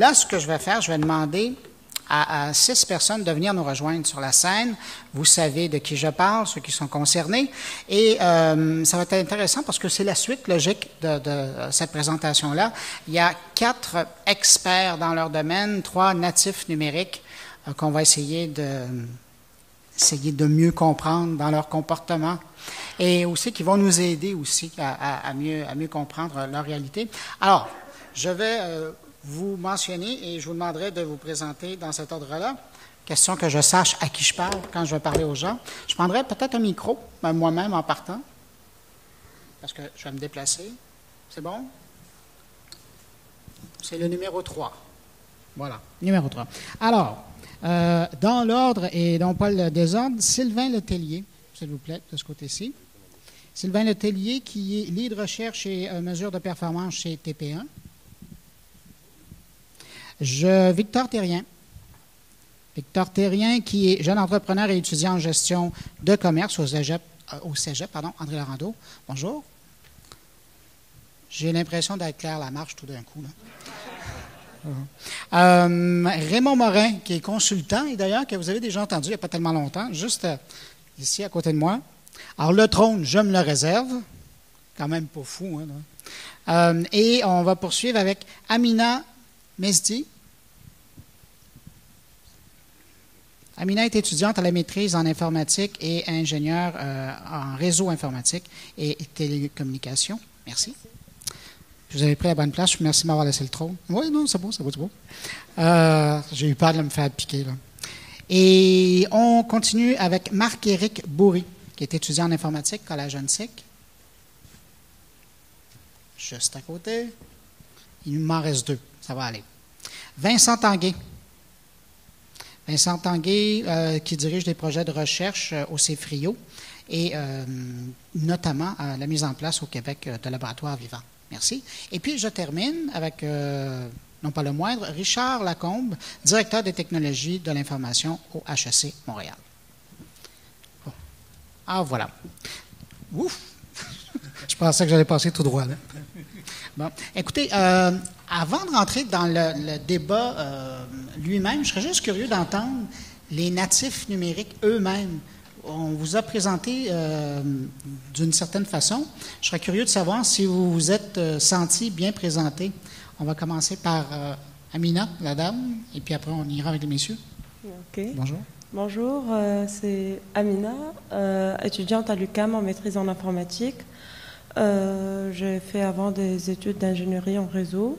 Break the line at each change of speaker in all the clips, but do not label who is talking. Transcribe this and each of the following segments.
là, ce que je vais faire, je vais demander à 6 personnes de venir nous rejoindre sur la scène. Vous savez de qui je parle, ceux qui sont concernés. Et ça va être intéressant parce que c'est la suite logique de cette présentation-là. Il y a 4 experts dans leur domaine, 3 natifs numériques qu'on va essayer de mieux comprendre dans leur comportement et aussi qui vont nous aider aussi à mieux comprendre leur réalité. Alors, je vais vous mentionner et je vous demanderai de vous présenter dans cet ordre-là. Question que je sache à qui je parle quand je vais parler aux gens. Je prendrai peut-être un micro, moi-même en partant, parce que je vais me déplacer. C'est bon? C'est le numéro 3. Voilà, numéro 3. Alors, dans l'ordre et non pas le désordre, Sylvain Letellier, s'il vous plaît, de ce côté-ci. Sylvain Letellier, qui est lead recherche et mesure de performance chez TP1. Victor Thérien. Victor Thérien, qui est jeune entrepreneur et étudiant en gestion de commerce au cégep, André Laurando. Bonjour. J'ai l'impression d'être Claire Lamarche tout d'un coup, là. Raymond Morin, qui est consultant, et d'ailleurs, que vous avez déjà entendu il n'y a pas tellement longtemps, juste ici à côté de moi. Alors, le trône, je me le réserve. Quand même pas fou, hein, et on va poursuivre avec Amina Mesdi. Amina est étudiante à la maîtrise en informatique et ingénieure en réseau informatique et télécommunications. Merci. Vous avez pris la bonne place. Merci de m'avoir laissé le trône. Oui, non, c'est beau, c'est beau, c'est beau. J'ai eu peur de me faire piquer, là. Et on continue avec Marc-Éric Bourry, qui est étudiant en informatique, Collège Annecy. Juste à côté. Il m'en reste 2. Ça va aller. Vincent Tanguay. Vincent Tanguay, qui dirige des projets de recherche au CFRIO et notamment la mise en place au Québec de laboratoires vivants. Merci. Et puis, je termine avec, non pas le moindre, Richard Lacombe, directeur des technologies de l'information au HEC Montréal. Bon. Ah, voilà. Ouf! Je pensais que j'allais passer tout droit, là. Bon. Écoutez, avant de rentrer dans le débat lui-même, je serais juste curieux d'entendre les natifs numériques eux-mêmes. On vous a présenté d'une certaine façon. Je serais curieux de savoir si vous vous êtes senti bien présenté. On va commencer par Amina, la dame, et puis après on ira avec les messieurs.
OK.
Bonjour.
Bonjour, c'est Amina, étudiante à l'UQAM en maîtrise en informatique. J'ai fait avant des études d'ingénierie en réseau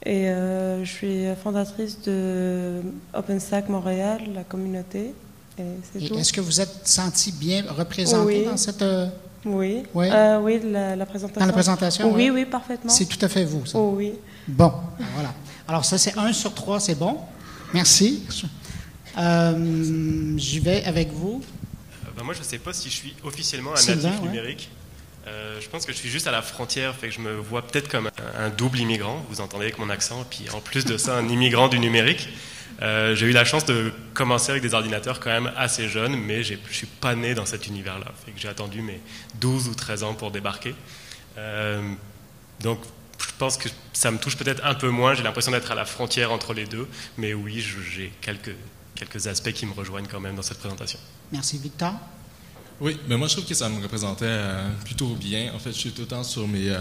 et je suis fondatrice de OpenStack Montréal, la communauté. Et
est-ce que vous êtes senti bien représenté dans cette...
Oui.
Oui,
oui la présentation.
Dans la présentation?
Oui, oui, parfaitement.
C'est tout à fait vous, ça?
Oh, oui.
Bon, voilà. Alors ça, c'est 1 sur 3, c'est bon. Merci. J'y vais avec vous.
Moi, je ne sais pas si je suis officiellement un natif numérique. Je pense que je suis juste à la frontière, fait que je me vois peut-être comme un double immigrant, vous entendez avec mon accent, puis en plus de ça, un immigrant du numérique. J'ai eu la chance de commencer avec des ordinateurs quand même assez jeunes, mais je ne suis pas né dans cet univers-là, fait que j'ai attendu mes 12 ou 13 ans pour débarquer. Donc, je pense que ça me touche peut-être un peu moins, j'ai l'impression d'être à la frontière entre les deux, mais oui, j'ai quelques aspects qui me rejoignent quand même dans cette présentation.
Merci, Victor.
Oui, mais moi je trouve que ça me représentait plutôt bien. En fait, je suis tout le temps sur mes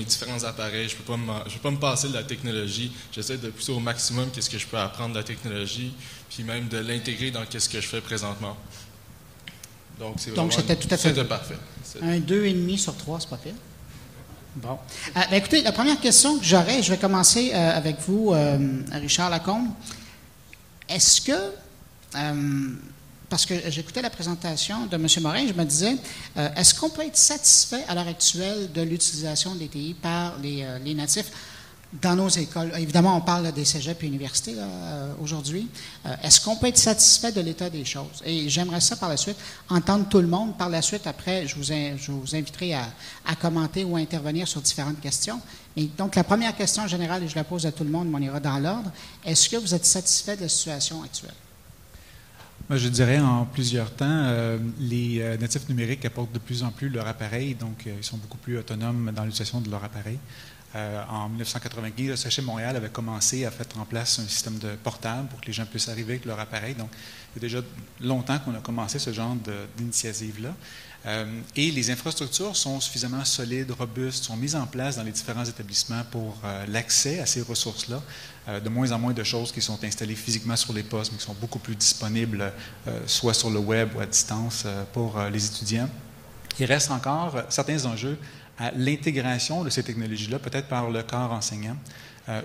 différents appareils. Je peux pas me passer de la technologie. J'essaie de pousser au maximum qu'est-ce que je peux apprendre de la technologie, puis même de l'intégrer dans qu'est-ce que je fais présentement. Donc
c'était tout à fait.
C'était parfait.
Un 2,5 sur 3, c'est pas pire. Bon. Écoutez, la première question que j'aurais, je vais commencer avec vous, Richard Lacombe. Est-ce que parce que j'écoutais la présentation de M. Morin, je me disais, est-ce qu'on peut être satisfait à l'heure actuelle de l'utilisation des TI par les natifs dans nos écoles? Évidemment, on parle des cégeps et universités aujourd'hui. Est-ce qu'on peut être satisfait de l'état des choses? Et j'aimerais ça par la suite, entendre tout le monde. Par la suite, après, je vous inviterai à commenter ou à intervenir sur différentes questions. Et donc, la première question générale, et je la pose à tout le monde, mais on ira dans l'ordre. Est-ce que vous êtes satisfait de la situation actuelle?
Je dirais en plusieurs temps, les natifs numériques apportent de plus en plus leur appareil, donc ils sont beaucoup plus autonomes dans l'utilisation de leur appareil. En 1995, le CHM Montréal avait commencé à mettre en place un système de portable pour que les gens puissent arriver avec leur appareil. Donc, il y a déjà longtemps qu'on a commencé ce genre d'initiative-là. Et les infrastructures sont suffisamment solides, robustes, sont mises en place dans les différents établissements pour l'accès à ces ressources-là. De moins en moins de choses qui sont installées physiquement sur les postes, mais qui sont beaucoup plus disponibles, soit sur le web ou à distance pour les étudiants. Il reste encore certains enjeux à l'intégration de ces technologies-là, peut-être par le corps enseignant,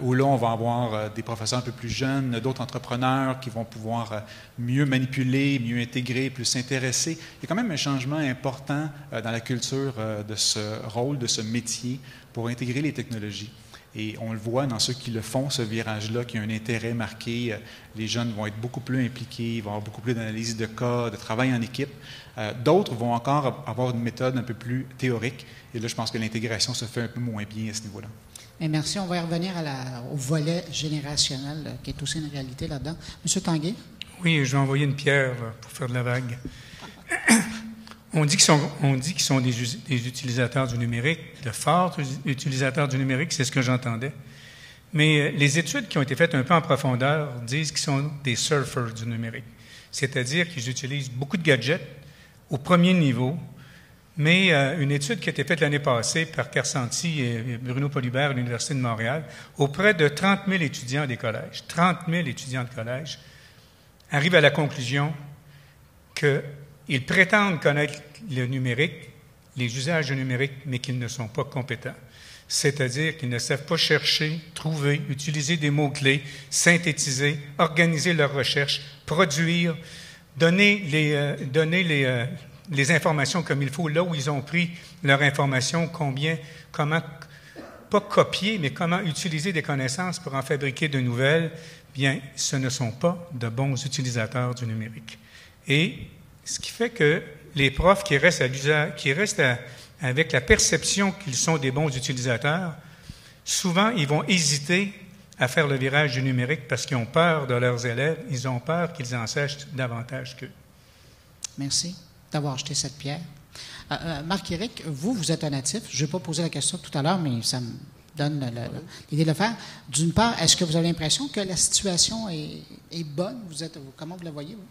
où là, on va avoir des professeurs un peu plus jeunes, d'autres entrepreneurs qui vont pouvoir mieux manipuler, mieux intégrer, plus s'intéresser. Il y a quand même un changement important dans la culture de ce rôle, de ce métier, pour intégrer les technologies. Et on le voit dans ceux qui le font, ce virage-là, qui a un intérêt marqué. Les jeunes vont être beaucoup plus impliqués, ils vont avoir beaucoup plus d'analyse de cas, de travail en équipe. D'autres vont encore avoir une méthode un peu plus théorique. Et là, je pense que l'intégration se fait un peu moins bien à ce niveau-là.
Et merci. On va y revenir au volet générationnel, qui est aussi une réalité là-dedans. Monsieur Tanguay?
Oui, je vais envoyer une pierre pour faire de la vague. On dit qu'ils sont des utilisateurs du numérique, de forts utilisateurs du numérique, c'est ce que j'entendais. Mais les études qui ont été faites un peu en profondeur disent qu'ils sont des surfers du numérique. C'est-à-dire qu'ils utilisent beaucoup de gadgets au premier niveau, mais une étude qui a été faite l'année passée par Carsanti et Bruno Polibert à l'Université de Montréal, auprès de 30 000 étudiants des collèges, 30 000 étudiants de collège, arrive à la conclusion qu'ils prétendent connaître le numérique, les usages du numérique, mais qu'ils ne sont pas compétents. C'est-à-dire qu'ils ne savent pas chercher, trouver, utiliser des mots-clés, synthétiser, organiser leurs recherches, produire, donner les informations comme il faut, là où ils ont pris leur information, comment, pas copier, mais comment utiliser des connaissances pour en fabriquer de nouvelles, bien, ce ne sont pas de bons utilisateurs du numérique. Et ce qui fait que les profs qui restent avec la perception qu'ils sont des bons utilisateurs, souvent, ils vont hésiter à faire le virage du numérique parce qu'ils ont peur de leurs élèves, ils ont peur qu'ils en sachent davantage qu'eux.
Merci d'avoir jeté cette pierre. Marc-Éric, vous êtes un natif. Je n'ai pas posé la question tout à l'heure, mais ça me donne l'idée de le faire. D'une part, est-ce que vous avez l'impression que la situation est bonne? Comment vous la voyez, vous?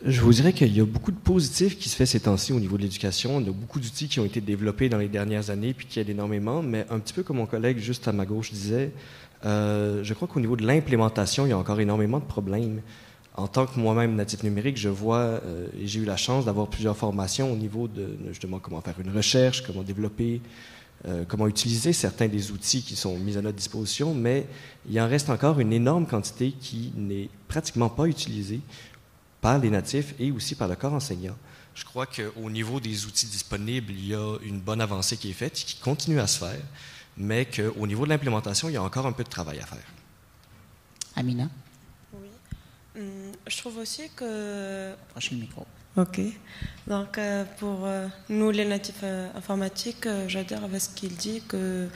Je vous dirais qu'il y a beaucoup de positifs qui se fait ces temps-ci au niveau de l'éducation. Il y a beaucoup d'outils qui ont été développés dans les dernières années puis qui aident énormément, mais un petit peu comme mon collègue juste à ma gauche disait, je crois qu'au niveau de l'implémentation, il y a encore énormément de problèmes. En tant que moi-même natif numérique, je vois, et j'ai eu la chance d'avoir plusieurs formations au niveau de justement comment faire une recherche, comment développer, comment utiliser certains des outils qui sont mis à notre disposition, mais il en reste encore une énorme quantité qui n'est pratiquement pas utilisée par les natifs et aussi par le corps enseignant. Je crois qu'au niveau des outils disponibles, il y a une bonne avancée qui est faite, qui continue à se faire, mais qu'au niveau de l'implémentation, il y a encore un peu de travail à faire.
Amina?
Oui. Je trouve aussi que...
Approchez le micro.
OK. Donc, pour nous, les natifs informatiques, j'adhère avec ce qu'il dit, que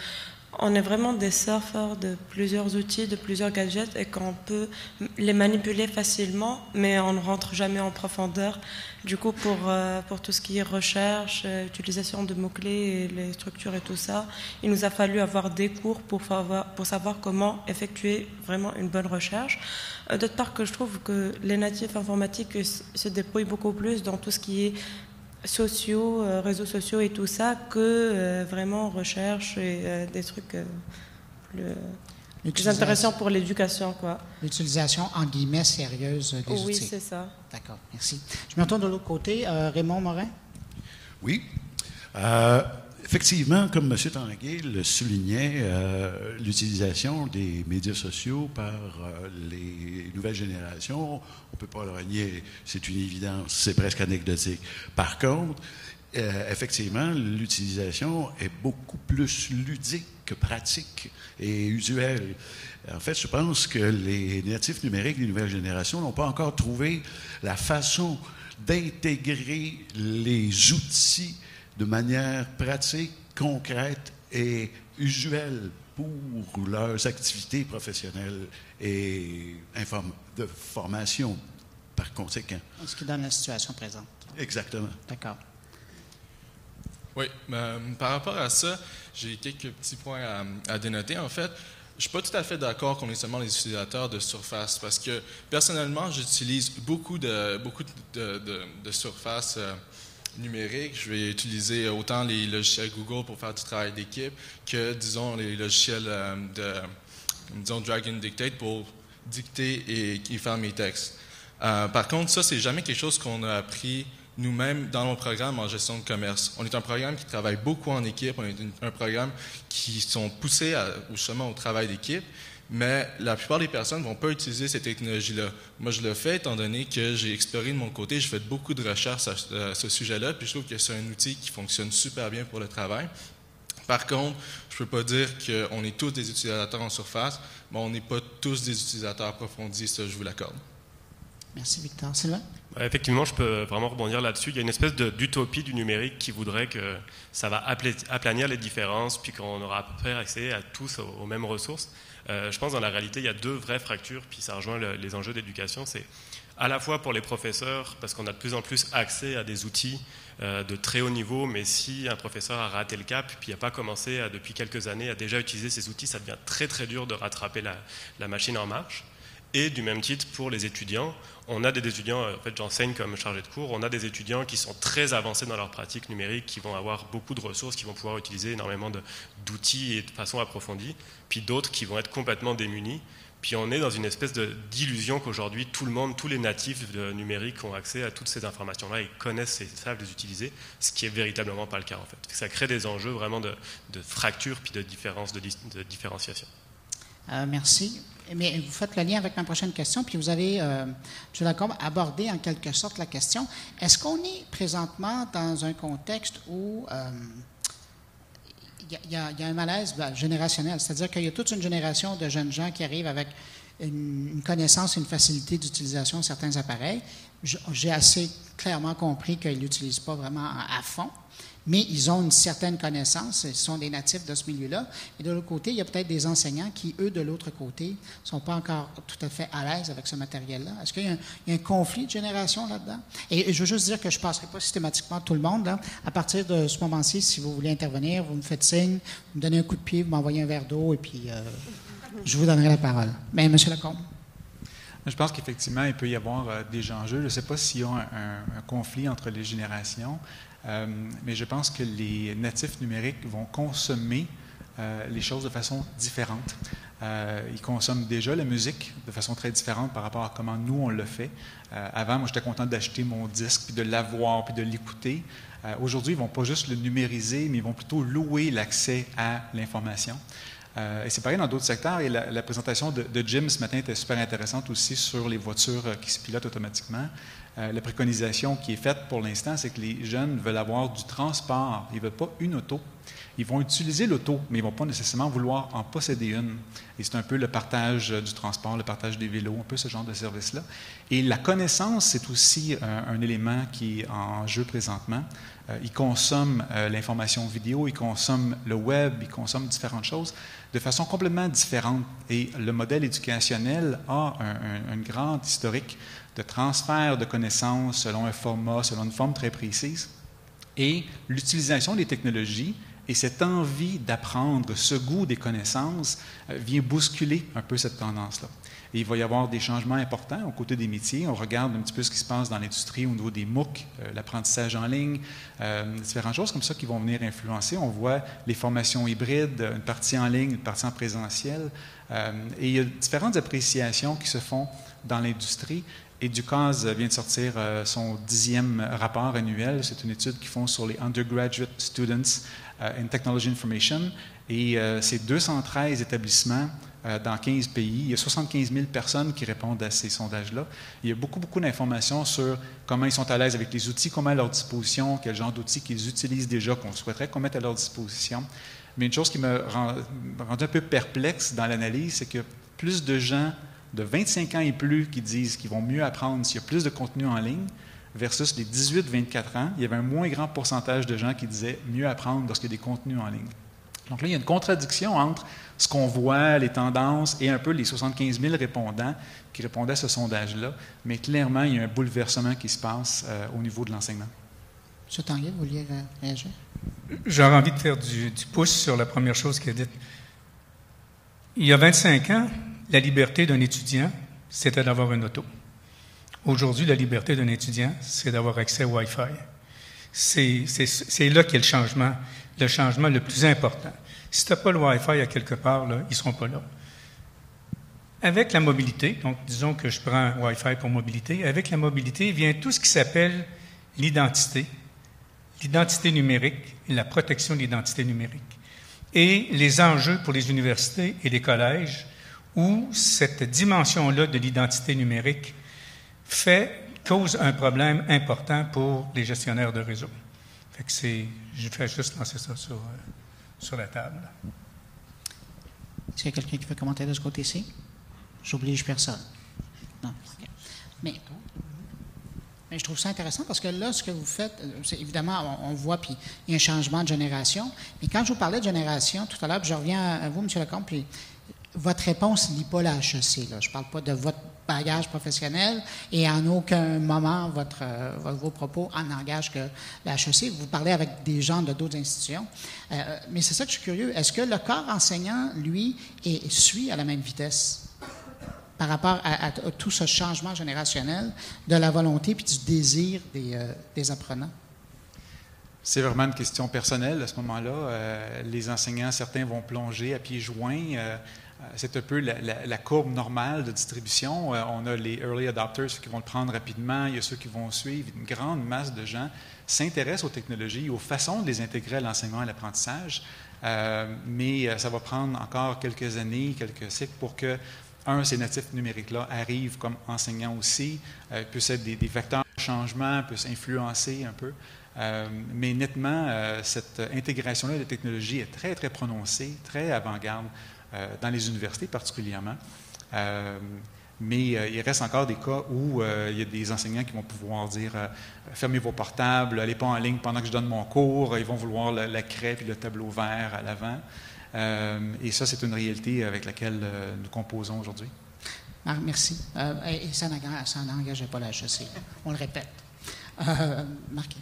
on est vraiment des surfeurs de plusieurs outils, de plusieurs gadgets et qu'on peut les manipuler facilement, mais on ne rentre jamais en profondeur. Du coup, pour tout ce qui est recherche, utilisation de mots-clés et les structures et tout ça, il nous a fallu avoir des cours pour savoir comment effectuer vraiment une bonne recherche. D'autre part, que je trouve que les natifs informatiques se débrouillent beaucoup plus dans tout ce qui est sociaux, réseaux sociaux et tout ça, que vraiment recherche et des trucs plus intéressants pour l'éducation, quoi.
L'utilisation, en guillemets, sérieuse des outils.
Oui, c'est ça.
D'accord, merci. Je me retourne de l'autre côté. Raymond Morin?
Oui. Effectivement, comme M. Tanguay le soulignait, l'utilisation des médias sociaux par les nouvelles générations, on ne peut pas le renier, c'est une évidence, c'est presque anecdotique. Par contre, effectivement, l'utilisation est beaucoup plus ludique que pratique et usuelle. En fait, je pense que les natifs numériques des nouvelles générations n'ont pas encore trouvé la façon d'intégrer les outils de manière pratique, concrète et usuelle pour leurs activités professionnelles et de formation, par conséquent.
Ce qui donne la situation présente.
Exactement.
D'accord.
Oui, par rapport à ça, j'ai quelques petits points à dénoter. En fait, je ne suis pas tout à fait d'accord qu'on est seulement les utilisateurs de Surface parce que personnellement, j'utilise beaucoup de surfaces numériques. Je vais utiliser autant les logiciels Google pour faire du travail d'équipe que, disons, les logiciels disons, Drag and Dictate pour dicter et faire mes textes. Par contre, ça, c'est jamais quelque chose qu'on a appris nous-mêmes dans nos programmes en gestion de commerce. On est un programme qui travaille beaucoup en équipe, on est un programme qui sont poussés justement au travail d'équipe, mais la plupart des personnes ne vont pas utiliser ces technologies-là. Moi, je le fais étant donné que j'ai exploré de mon côté, j'ai fait beaucoup de recherches à ce sujet-là, puis je trouve que c'est un outil qui fonctionne super bien pour le travail. Par contre, je ne peux pas dire qu'on est tous des utilisateurs en surface, mais on n'est pas tous des utilisateurs approfondis, ça je vous l'accorde.
Merci Victor. Sylvain?
Effectivement, je peux vraiment rebondir là-dessus. Il y a une espèce d'utopie du numérique qui voudrait que ça va aplanir les différences, puis qu'on aura à peu près accès à tous aux mêmes ressources. Je pense que dans la réalité, il y a deux vraies fractures, puis ça rejoint les enjeux d'éducation. C'est à la fois pour les professeurs, parce qu'on a de plus en plus accès à des outils de très haut niveau, mais si un professeur a raté le cap, puis n'a pas commencé depuis quelques années à déjà utiliser ces outils, ça devient très très dur de rattraper la machine en marche. Et du même titre, pour les étudiants, on a des étudiants, en fait j'enseigne comme chargé de cours, on a des étudiants qui sont très avancés dans leur pratique numérique, qui vont avoir beaucoup de ressources, qui vont pouvoir utiliser énormément d'outils et de façon approfondie, puis d'autres qui vont être complètement démunis. Puis on est dans une espèce d'illusion qu'aujourd'hui, tout le monde, tous les natifs numériques ont accès à toutes ces informations-là et connaissent et savent les utiliser, ce qui est véritablement pas le cas en fait. Ça crée des enjeux vraiment de fracture puis de différenciation.
Merci. Mais vous faites le lien avec ma prochaine question, puis vous avez, M. Lacombe, abordé en quelque sorte la question. Est-ce qu'on est présentement dans un contexte où il y a un malaise générationnel, c'est-à-dire qu'il y a toute une génération de jeunes gens qui arrivent avec une connaissance et une facilité d'utilisation de certains appareils. J'ai assez clairement compris qu'ils ne l'utilisent pas vraiment à fond, mais ils ont une certaine connaissance, ils sont des natifs de ce milieu-là. Et de l'autre côté, il y a peut-être des enseignants qui, eux, de l'autre côté, ne sont pas encore tout à fait à l'aise avec ce matériel-là. Est-ce qu'il y a un conflit de génération là-dedans? Et je veux juste dire que je ne passerai pas systématiquement tout le monde. Là. À partir de ce moment-ci, si vous voulez intervenir, vous me faites signe, vous me donnez un coup de pied, vous m'envoyez un verre d'eau, et puis je vous donnerai la parole. Mais M. Lacombe.
Je pense qu'effectivement, il peut y avoir des enjeux. Je ne sais pas s'il y a un conflit entre les générations. Mais je pense que les natifs numériques vont consommer les choses de façon différente. Ils consomment déjà la musique de façon très différente par rapport à comment nous, on le fait. Avant, moi, j'étais content d'acheter mon disque, puis de l'avoir, puis de l'écouter. Aujourd'hui, ils ne vont pas juste le numériser, mais ils vont plutôt louer l'accès à l'information. Et c'est pareil dans d'autres secteurs. Et la présentation de Jim ce matin était super intéressante aussi sur les voitures qui se pilotent automatiquement. La préconisation qui est faite pour l'instant, c'est que les jeunes veulent avoir du transport. Ils ne veulent pas une auto. Ils vont utiliser l'auto, mais ils ne vont pas nécessairement vouloir en posséder une. Et c'est un peu le partage du transport, le partage des vélos, un peu ce genre de service-là. Et la connaissance, c'est aussi un élément qui est en jeu présentement. Ils consomment l'information vidéo, ils consomment le web, ils consomment différentes choses de façon complètement différente. Et le modèle éducationnel a un grand historique de transfert de connaissances selon un format, selon une forme très précise. Et l'utilisation des technologies et cette envie d'apprendre, ce goût des connaissances, vient bousculer un peu cette tendance-là. Et il va y avoir des changements importants au côté des métiers. On regarde un petit peu ce qui se passe dans l'industrie au niveau des MOOC, l'apprentissage en ligne, différentes choses comme ça qui vont venir influencer. On voit les formations hybrides, une partie en ligne, une partie en présentiel. Et il y a différentes appréciations qui se font dans l'industrie. Educause vient de sortir son 10e rapport annuel. C'est une étude qu'ils font sur les undergraduate students in technology information. Et c'est 213 établissements dans 15 pays. Il y a 75 000 personnes qui répondent à ces sondages-là. Il y a beaucoup d'informations sur comment ils sont à l'aise avec les outils, comment à leur disposition, quel genre d'outils qu'ils utilisent déjà, qu'on souhaiterait qu'on mette à leur disposition. Mais une chose qui me rend un peu perplexe dans l'analyse, c'est que plus de gens de 25 ans et plus qui disent qu'ils vont mieux apprendre s'il y a plus de contenu en ligne, versus les 18-24 ans, il y avait un moins grand pourcentage de gens qui disaient mieux apprendre lorsqu'il y a des contenus en ligne. Donc là, il y a une contradiction entre ce qu'on voit, les tendances, et un peu les 75 000 répondants qui répondaient à ce sondage-là. Mais clairement, il y a un bouleversement qui se passe au niveau de l'enseignement.
M. Tanguay, vous vouliez réagir?
J'aurais envie de faire du pouce sur la première chose qu'il a dite. Il y a 25 ans, la liberté d'un étudiant, c'était d'avoir une auto. Aujourd'hui, la liberté d'un étudiant, c'est d'avoir accès au Wi-Fi. C'est là qu'est le changement le plus important. Si tu n'as pas le Wi-Fi à quelque part, là, ils ne seront pas là. Avec la mobilité, donc disons que je prends un Wi-Fi pour mobilité, avec la mobilité vient tout ce qui s'appelle l'identité numérique et la protection de l'identité numérique. Et les enjeux pour les universités et les collèges où cette dimension-là de l'identité numérique cause un problème important pour les gestionnaires de réseau. Fait que je fais juste lancer ça sur la table.
Est-ce qu'il y a quelqu'un qui veut commenter de ce côté-ci? J'oblige personne. Non. Okay. Mais je trouve ça intéressant parce que là, ce que vous faites, c'est évidemment, on voit, puis il y a un changement de génération. Mais quand je vous parlais de génération tout à l'heure, puis je reviens à vous, M. Lecomte, puis votre réponse ne lie pas la HEC. Là. Je ne parle pas de votre bagage professionnel et en aucun moment vos propos en engagent que la HEC. Vous parlez avec des gens de d'autres institutions. Mais c'est ça que je suis curieux. Est-ce que le corps enseignant, lui, suit à la même vitesse par rapport à tout ce changement générationnel de la volonté puis du désir des apprenants?
C'est vraiment une question personnelle à ce moment-là. Les enseignants, certains vont plonger à pieds joints. C'est un peu la courbe normale de distribution. On a les early adopters, ceux qui vont le prendre rapidement. Il y a ceux qui vont suivre. Une grande masse de gens s'intéressent aux technologies, aux façons de les intégrer à l'enseignement et à l'apprentissage. Mais ça va prendre encore quelques années, quelques cycles pour que ces natifs numériques-là arrivent comme enseignants aussi, puissent être des vecteurs de changement, puissent influencer un peu. Mais nettement, cette intégration-là de technologie est très, très prononcée, très avant-garde dans les universités particulièrement. Mais il reste encore des cas où il y a des enseignants qui vont pouvoir dire fermez vos portables, allez pas en ligne pendant que je donne mon cours. Ils vont vouloir la craie et le tableau vert à l'avant. Et ça, c'est une réalité avec laquelle nous composons aujourd'hui.
Marc, merci. Et ça n'engageait pas la HEC, on le répète. Marc?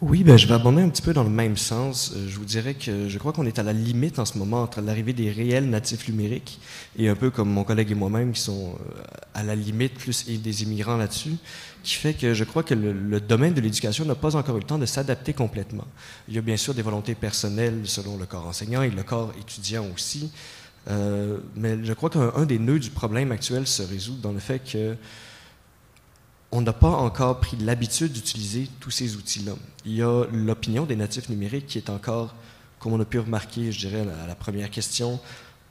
Oui, je vais abonder un petit peu dans le même sens. Je vous dirais que je crois qu'on est à la limite en ce moment entre l'arrivée des réels natifs numériques et un peu comme mon collègue et moi-même qui sont à la limite plus des immigrants là-dessus, qui fait que je crois que le domaine de l'éducation n'a pas encore eu le temps de s'adapter complètement. Il y a bien sûr des volontés personnelles selon le corps enseignant et le corps étudiant aussi, mais je crois qu'un des nœuds du problème actuel se résout dans le fait que on n'a pas encore pris l'habitude d'utiliser tous ces outils-là. Il y a l'opinion des natifs numériques qui est encore, comme on a pu remarquer, je dirais, à la première question,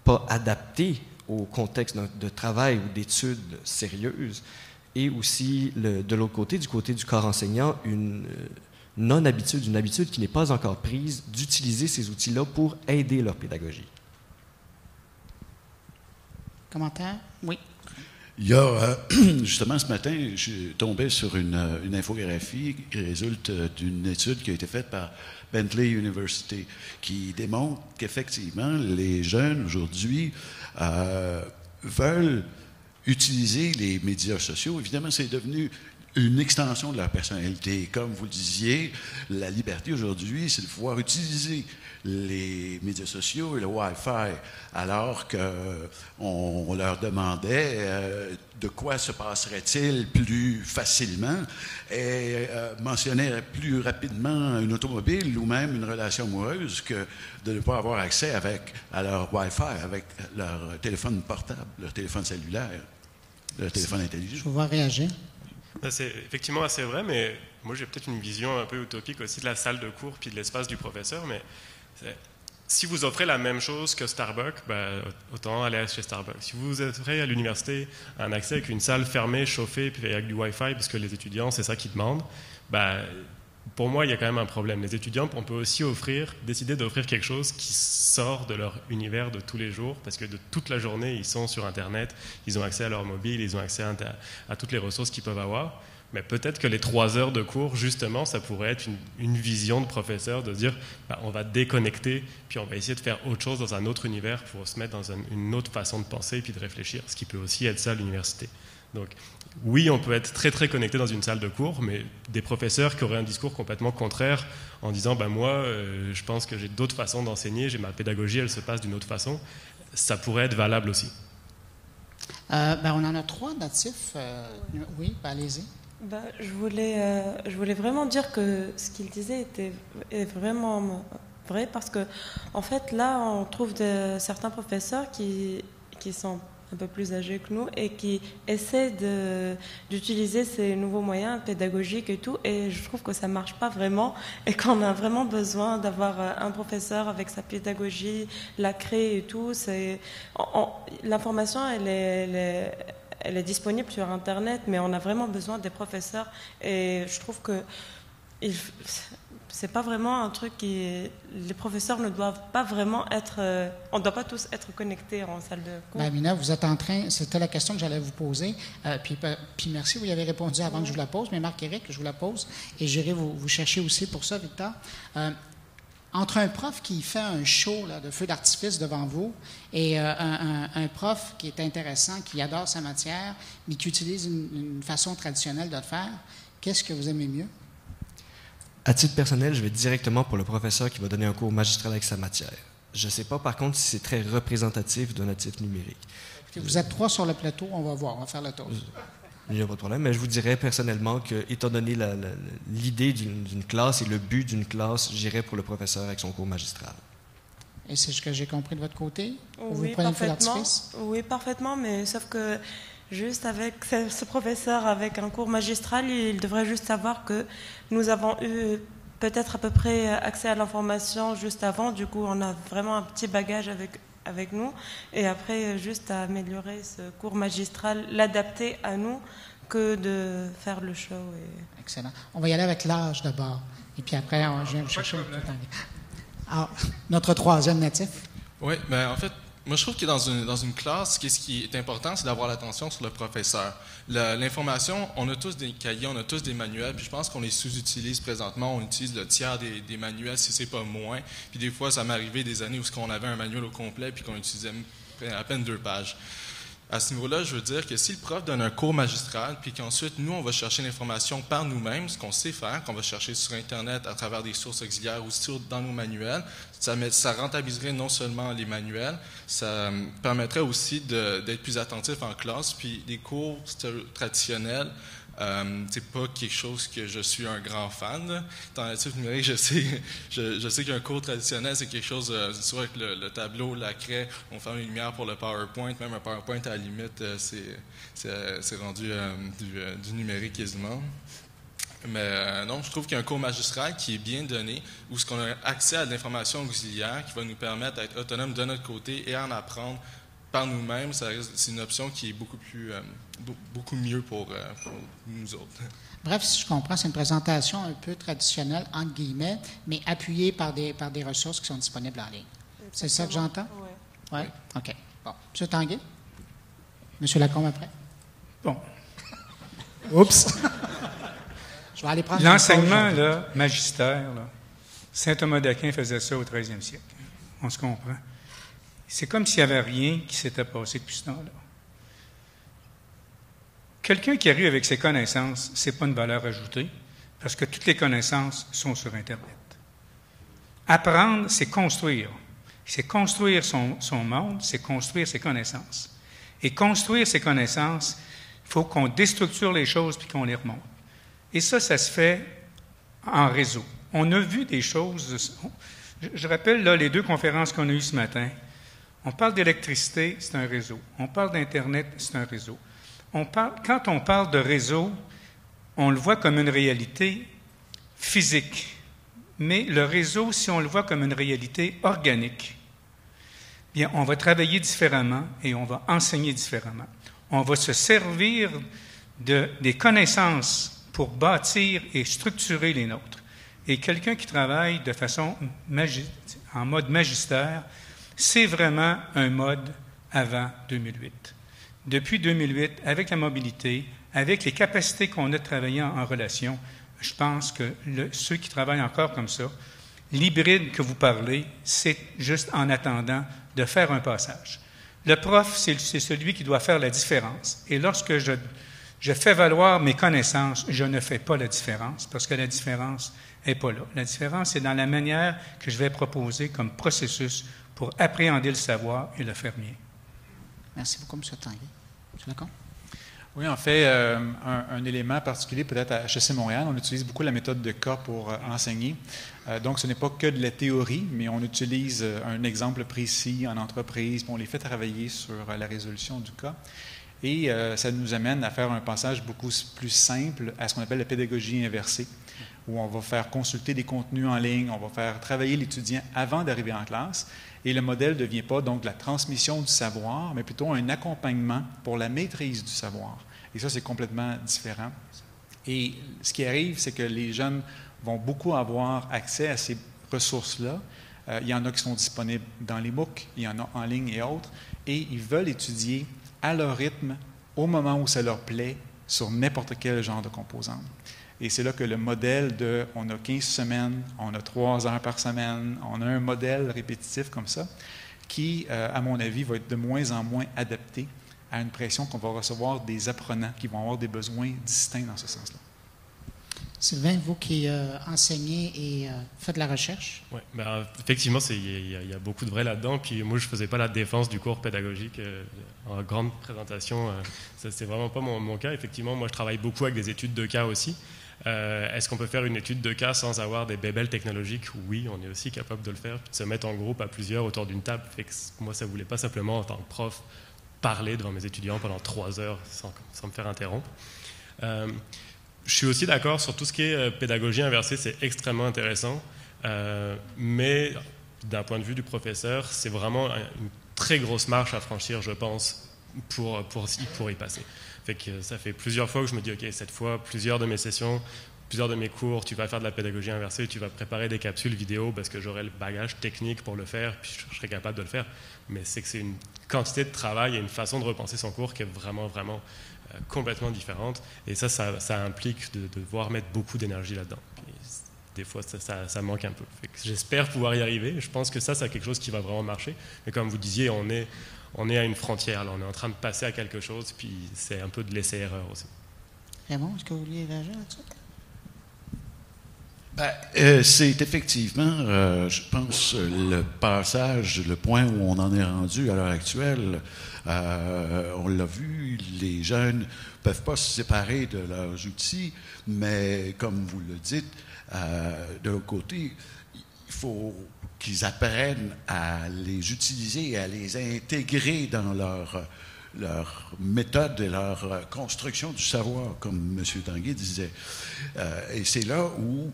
pas adaptée au contexte de travail ou d'études sérieuses. Et aussi, de l'autre côté, du côté du corps enseignant, une non-habitude, une habitude qui n'est pas encore prise d'utiliser ces outils-là pour aider leur pédagogie.
Commentaire? Oui.
Il y a, justement, ce matin, je tombais sur une infographie qui résulte d'une étude qui a été faite par Bentley University, qui démontre qu'effectivement, les jeunes aujourd'hui veulent utiliser les médias sociaux. Évidemment, c'est devenu une extension de leur personnalité. Comme vous le disiez, la liberté aujourd'hui, c'est de pouvoir utiliser les médias sociaux et le Wi-Fi, alors qu'on leur demandait de quoi se passerait-il plus facilement et mentionnait plus rapidement une automobile ou même une relation amoureuse que de ne pas avoir accès à leur Wi-Fi, avec leur téléphone portable, leur téléphone cellulaire, leur téléphone intelligent.
Je vais voir réagir.
C'est effectivement assez vrai, mais moi j'ai peut-être une vision un peu utopique aussi de la salle de cours puis de l'espace du professeur, mais si vous offrez la même chose que Starbucks, autant aller chez Starbucks. Si vous offrez à l'université un accès avec une salle fermée, chauffée, puis avec du Wi-Fi, parce que les étudiants, c'est ça qu'ils demandent, pour moi, il y a quand même un problème. Les étudiants, on peut aussi décider d'offrir quelque chose qui sort de leur univers de tous les jours, parce que de toute la journée, ils sont sur Internet, ils ont accès à leur mobile, ils ont accès à toutes les ressources qu'ils peuvent avoir. Mais peut-être que les 3 heures de cours, justement, ça pourrait être une vision de professeur, de se dire, on va déconnecter, puis on va essayer de faire autre chose dans un autre univers pour se mettre dans une autre façon de penser et puis de réfléchir, ce qui peut aussi être ça à l'université. Donc, oui, on peut être très très connecté dans une salle de cours, mais des professeurs qui auraient un discours complètement contraire en disant moi, je pense que j'ai d'autres façons d'enseigner, j'ai ma pédagogie, elle se passe d'une autre façon, ça pourrait être valable aussi.
On en a 3 natifs. Oui, allez-y.
Je voulais vraiment dire que ce qu'il disait est vraiment vrai, parce que en fait là on trouve certains professeurs qui sont un peu plus âgés que nous et qui essaient d'utiliser ces nouveaux moyens pédagogiques et tout, et je trouve que ça marche pas vraiment et qu'on a vraiment besoin d'avoir un professeur avec sa pédagogie, la craie et tout. L'information elle est disponible sur Internet, mais on a vraiment besoin des professeurs, et je trouve que c'est pas vraiment un truc les professeurs ne doivent pas vraiment être, on ne doit pas tous être connectés en salle de cours.
Amina, vous êtes en train, c'était la question que j'allais vous poser, puis merci, vous y avez répondu avant que je vous la pose, mais Marc-Éric, je vous la pose, et j'irai vous chercher aussi pour ça, Victor. Entre un prof qui fait un show là, de feu d'artifice devant vous et un prof qui est intéressant, qui adore sa matière, mais qui utilise une façon traditionnelle de le faire, qu'est-ce que vous aimez mieux?
À titre personnel, je vais directement pour le professeur qui va donner un cours magistral avec sa matière. Je ne sais pas, par contre, si c'est très représentatif d'un natif numérique.
Écoutez, vous êtes 3 sur le plateau, on va voir, on va faire le tour.
Il n'y a pas de problème, mais je vous dirais personnellement que, étant donné l'idée d'une classe et le but d'une classe, j'irais pour le professeur avec son cours magistral.
Et c'est ce que j'ai compris de votre côté?
Oui,
vous prenez le feu d'artifice?
Oui, parfaitement, mais sauf que juste avec ce professeur avec un cours magistral, il devrait juste savoir que nous avons eu peut-être à peu près accès à l'information juste avant, du coup on a vraiment un petit bagage avec nous, et après juste à améliorer ce cours magistral, l'adapter à nous, que de faire le show.
Excellent. On va y aller avec l'âge d'abord, et puis après je viens vous chercher le temps. Alors, notre 3e natif.
Oui, mais en fait, moi, je trouve que dans une classe, ce qui est important, c'est d'avoir l'attention sur le professeur. L'information, on a tous des cahiers, on a tous des manuels, puis je pense qu'on les sous-utilise présentement. On utilise le tiers des manuels, si c'est pas moins. Puis des fois, ça m'est arrivé des années où on avait un manuel au complet, puis qu'on utilisait à peine 2 pages. À ce niveau-là, je veux dire que si le prof donne un cours magistral, puis qu'ensuite, nous, on va chercher l'information par nous-mêmes, ce qu'on sait faire, qu'on va chercher sur Internet à travers des sources auxiliaires ou dans nos manuels, ça rentabiliserait non seulement les manuels, ça permettrait aussi d'être plus attentif en classe, puis les cours traditionnels, c'est pas quelque chose que je suis un grand fan. Dans le natif numérique, je sais qu'un cours traditionnel, c'est quelque chose, soit avec le tableau, la craie, on ferme les lumières pour le PowerPoint, même un PowerPoint, à la limite, c'est rendu du numérique quasiment. Mais non, je trouve qu'il y a un cours magistral qui est bien donné, où on a accès à de l'information auxiliaire qui va nous permettre d'être autonome de notre côté et en apprendre par nous-mêmes. C'est une option qui est beaucoup mieux pour nous autres.
Bref, si je comprends, c'est une présentation un peu traditionnelle, entre guillemets, mais appuyée par des ressources qui sont disponibles en ligne. C'est ça que j'entends? Oui. Ouais? OK. Bon. M. Tanguay? M. Lacombe après?
Bon.
Oups! Je vais aller prendre
l'enseignement magistère, Saint Thomas d'Aquin faisait ça au 13e siècle. On se comprend. C'est comme s'il n'y avait rien qui s'était passé depuis ce temps-là. Quelqu'un qui arrive avec ses connaissances, ce n'est pas une valeur ajoutée, parce que toutes les connaissances sont sur Internet. Apprendre, c'est construire. C'est construire son monde, c'est construire ses connaissances. Et construire ses connaissances, il faut qu'on déstructure les choses puis qu'on les remonte. Et ça se fait en réseau. On a vu des choses. Je rappelle les 2 conférences qu'on a eues ce matin. On parle d'électricité, c'est un réseau. On parle d'Internet, c'est un réseau. Quand on parle de réseau, on le voit comme une réalité physique. Mais le réseau, si on le voit comme une réalité organique, bien, on va travailler différemment et on va enseigner différemment. On va se servir des connaissances pour bâtir et structurer les nôtres. Et quelqu'un qui travaille de façon en mode magistère, c'est vraiment un mode avant 2008. Depuis 2008, avec la mobilité, avec les capacités qu'on a de travailler en relation, je pense que ceux qui travaillent encore comme ça, l'hybride que vous parlez, c'est juste en attendant de faire un passage. Le prof, c'est celui qui doit faire la différence. Et lorsque je fais valoir mes connaissances, je ne fais pas la différence, parce que la différence n'est pas là. La différence, c'est dans la manière que je vais proposer comme processus pour appréhender le savoir et le faire mien.
Merci beaucoup, M. Tanguay. M. Lacombe?
Oui, en fait, un élément particulier peut-être à HEC Montréal, on utilise beaucoup la méthode de cas pour enseigner. Donc, ce n'est pas que de la théorie, mais on utilise un exemple précis en entreprise, puis on les fait travailler sur la résolution du cas. Et ça nous amène à faire un passage beaucoup plus simple à ce qu'on appelle la pédagogie inversée, où on va faire consulter des contenus en ligne, on va faire travailler l'étudiant avant d'arriver en classe. Et le modèle ne devient pas donc la transmission du savoir, mais plutôt un accompagnement pour la maîtrise du savoir. Et ça, c'est complètement différent. Et ce qui arrive, c'est que les jeunes vont beaucoup avoir accès à ces ressources-là. Il y en a qui sont disponibles dans les MOOC, il y en a en ligne et autres, et ils veulent étudier à leur rythme, au moment où ça leur plaît, sur n'importe quel genre de composante. Et c'est là que le modèle de « on a 15 semaines, on a 3 heures par semaine », on a un modèle répétitif comme ça, qui, à mon avis, va être de moins en moins adapté à une pression qu'on va recevoir des apprenants qui vont avoir des besoins distincts dans ce sens-là.
Sylvain, vous qui enseignez et faites de la recherche.
Oui, ben, effectivement, il y a beaucoup de vrai là-dedans. Puis moi, je ne faisais pas la défense du cours pédagogique en grande présentation. Ça, c'est vraiment pas mon cas. Effectivement, moi, je travaille beaucoup avec des études de cas aussi. Est-ce qu'on peut faire une étude de cas sans avoir des bébelles technologiques? Oui, on est aussi capable de le faire, puis de se mettre en groupe à plusieurs autour d'une table. Fait que moi, ça ne voulait pas simplement, en tant que prof, parler devant mes étudiants pendant 3 heures sans me faire interrompre. Je suis aussi d'accord sur tout ce qui est pédagogie inversée, c'est extrêmement intéressant, mais d'un point de vue du professeur, c'est vraiment une très grosse marche à franchir, je pense, pour y passer. Fait que ça fait plusieurs fois que je me dis, OK, cette fois, plusieurs de mes sessions, plusieurs de mes cours, tu vas faire de la pédagogie inversée, tu vas préparer des capsules vidéo parce que j'aurai le bagage technique pour le faire, puis je serai capable de le faire. Mais c'est que c'est une quantité de travail et une façon de repenser son cours qui est vraiment complètement différente. Et ça implique de devoir mettre beaucoup d'énergie là-dedans. Puis, des fois, ça manque un peu. Fait que j'espère pouvoir y arriver. Je pense que ça, c'est quelque chose qui va vraiment marcher. Mais comme vous disiez, on est à une frontière. Là. On est en train de passer à quelque chose, puis c'est un peu de laisser-erreur aussi.
Raymond, est-ce que vous vouliez réagir là-dessus?
C'est effectivement, je pense, le passage, le point où on en est rendu à l'heure actuelle. On l'a vu, les jeunes ne peuvent pas se séparer de leurs outils, mais comme vous le dites, de l'autre côté, il faut qu'ils apprennent à les utiliser et à les intégrer dans leur méthode et leur construction du savoir, comme M. Tanguay disait. Et c'est là où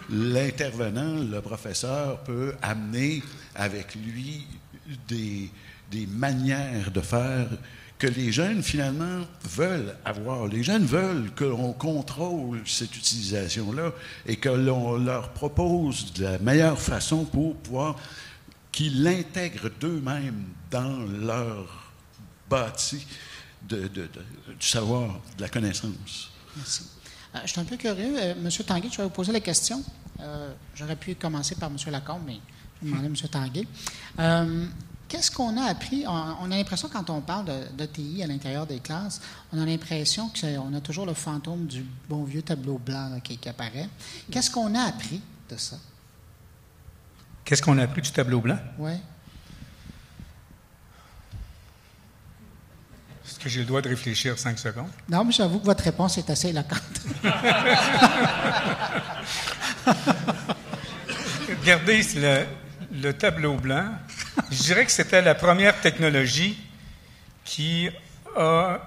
l'intervenant, le professeur, peut amener avec lui des manières de faire que les jeunes, finalement, veulent avoir. Les jeunes veulent que l'on contrôle cette utilisation-là et que l'on leur propose de la meilleure façon pour pouvoir qu'ils l'intègrent d'eux-mêmes dans leur bâti du savoir, de la connaissance.
Merci. Je suis un peu curieux. M. Tanguay, je vais vous poser la question. J'aurais pu commencer par M. Lacombe, mais je vais demander à M. Tanguay. Qu'est-ce qu'on a appris? On a l'impression, quand on parle de TI à l'intérieur des classes, on a l'impression qu'on a toujours le fantôme du bon vieux tableau blanc là, qui apparaît. Qu'est-ce qu'on a appris de ça?
Qu'est-ce qu'on a appris du tableau blanc?
Oui.
Est-ce que j'ai le droit de réfléchir 5 secondes?
Non, mais j'avoue que votre réponse est assez éloquente.
Regardez le tableau blanc. Je dirais que c'était la première technologie qui a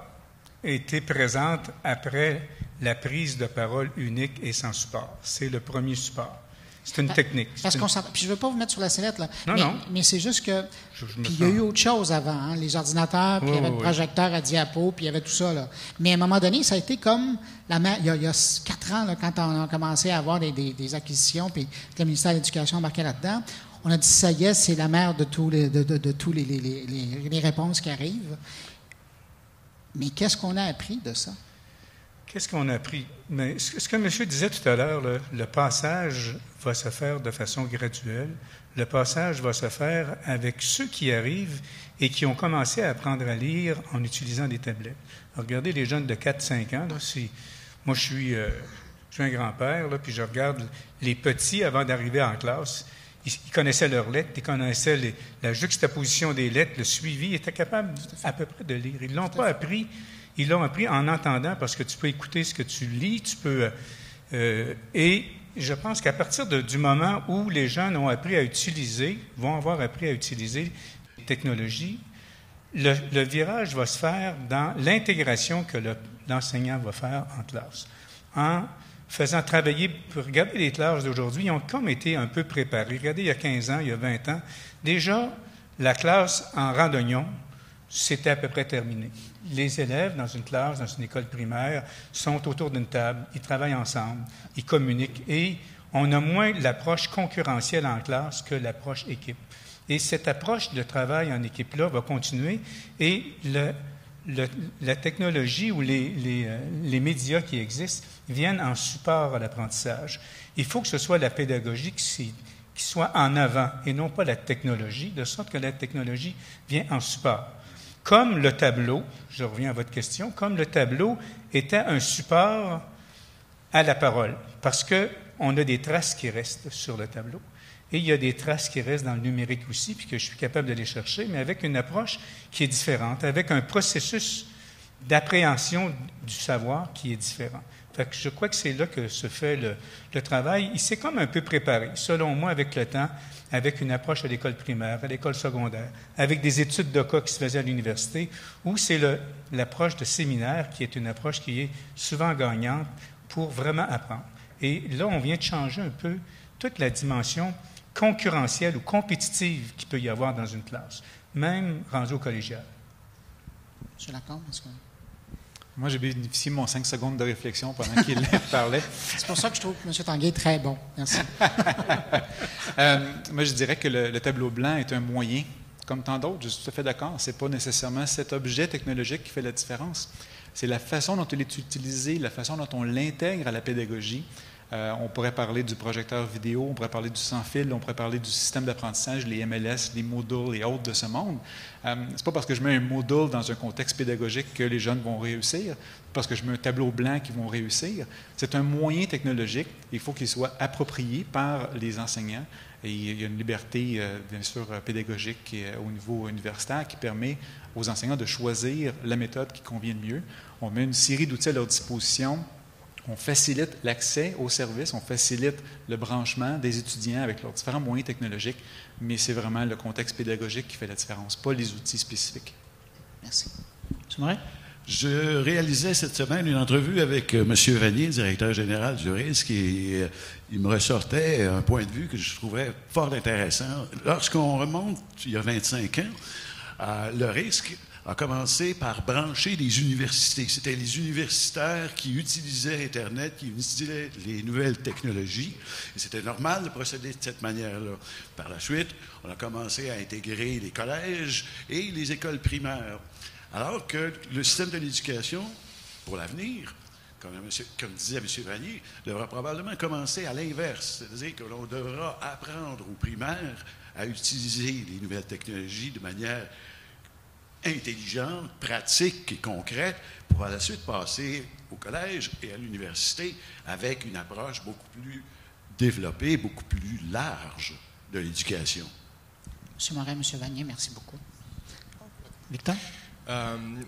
été présente après la prise de parole unique et sans support. C'est le premier support. C'est une technique.
Parce qu'on s'entend. Puis je ne veux pas vous mettre sur la sellette, là.
Non.
Mais c'est juste que. Puis il y a eu autre chose avant, hein, les ordinateurs, puis il y avait le projecteur à diapo, puis il y avait tout ça, là. Mais à un moment donné, ça a été comme il y a 4 ans, là, quand on a commencé à avoir des acquisitions, puis le ministère de l'Éducation embarquait là-dedans. On a dit, ça y est, c'est la mère de tous les réponses qui arrivent. Mais qu'est-ce qu'on a appris de ça?
Qu'est-ce qu'on a appris? Mais ce que monsieur disait tout à l'heure, le passage va se faire de façon graduelle. Le passage va se faire avec ceux qui arrivent et qui ont commencé à apprendre à lire en utilisant des tablettes. Alors, regardez les jeunes de 4-5 ans. Là, moi, je suis un grand-père, là, puis je regarde les petits avant d'arriver en classe. Ils connaissaient leurs lettres, ils connaissaient la juxtaposition des lettres, le suivi, ils étaient capables à peu près de lire. Ils ne l'ont pas appris. Ils l'ont appris en entendant, parce que tu peux écouter ce que tu lis, et je pense qu'à partir du moment où les jeunes vont avoir appris à utiliser les technologies, le virage va se faire dans l'intégration que l'enseignant va faire en classe. En faisant travailler, regardez les classes d'aujourd'hui, ils ont comme été un peu préparés. Regardez, il y a 15 ans, il y a 20 ans, déjà, la classe en rang d'oignon, c'était à peu près terminé. Les élèves dans une classe, dans une école primaire, sont autour d'une table, ils travaillent ensemble, ils communiquent et on a moins l'approche concurrentielle en classe que l'approche équipe. Et cette approche de travail en équipe-là va continuer et la technologie ou les médias qui existent viennent en support à l'apprentissage. Il faut que ce soit la pédagogie qui soit en avant et non pas la technologie, de sorte que la technologie vient en support. Comme le tableau, je reviens à votre question, comme le tableau était un support à la parole, parce qu'on a des traces qui restent sur le tableau, et il y a des traces qui restent dans le numérique aussi, puis que je suis capable de les chercher, mais avec une approche qui est différente, avec un processus d'appréhension du savoir qui est différent. Fait que je crois que c'est là que se fait le travail. Il s'est comme un peu préparé, selon moi, avec le temps, avec une approche à l'école primaire, à l'école secondaire, avec des études de cas qui se faisaient à l'université, où c'est l'approche de séminaire qui est une approche qui est souvent gagnante pour vraiment apprendre. Et là, on vient de changer un peu toute la dimension concurrentielle ou compétitive qu'il peut y avoir dans une classe, même rendu au collégial.
M. Lacombe, est-ce que...
Moi, j'ai bénéficié de mon 5 secondes de réflexion pendant qu'il parlait.
C'est pour ça que je trouve que M. Tanguay est très bon. Merci.
Moi, je dirais que le tableau blanc est un moyen, comme tant d'autres, je suis tout à fait d'accord. Ce n'est pas nécessairement cet objet technologique qui fait la différence. C'est la façon dont il est utilisé, la façon dont on l'intègre à la pédagogie. On pourrait parler du projecteur vidéo, on pourrait parler du sans-fil, on pourrait parler du système d'apprentissage, les MLS, les Moodle et autres de ce monde. C'est pas parce que je mets un Moodle dans un contexte pédagogique que les jeunes vont réussir, parce que je mets un tableau blanc qu'ils vont réussir. C'est un moyen technologique, il faut qu'il soit approprié par les enseignants. Et il y a une liberté, bien sûr, pédagogique au niveau universitaire qui permet aux enseignants de choisir la méthode qui convient le mieux. On met une série d'outils à leur disposition. On facilite l'accès aux services, on facilite le branchement des étudiants avec leurs différents moyens technologiques, mais c'est vraiment le contexte pédagogique qui fait la différence, pas les outils spécifiques.
Merci. M. Morin?
Je réalisais cette semaine une entrevue avec M. Vanier, directeur général du RISC, et il me ressortait un point de vue que je trouvais fort intéressant. Lorsqu'on remonte, il y a 25 ans, le RISC a commencé par brancher les universités. C'était les universitaires qui utilisaient Internet, qui utilisaient les nouvelles technologies. Et c'était normal de procéder de cette manière-là. Par la suite, on a commencé à intégrer les collèges et les écoles primaires. Alors que le système de l'éducation, pour l'avenir, comme disait M. Vanier, devra probablement commencer à l'inverse. C'est-à-dire que l'on devra apprendre aux primaires à utiliser les nouvelles technologies de manière intelligente, pratique et concrète pour à la suite passer au collège et à l'université avec une approche beaucoup plus développée, beaucoup plus large de l'éducation.
M. Morin, M. Vanier, merci beaucoup. Victor?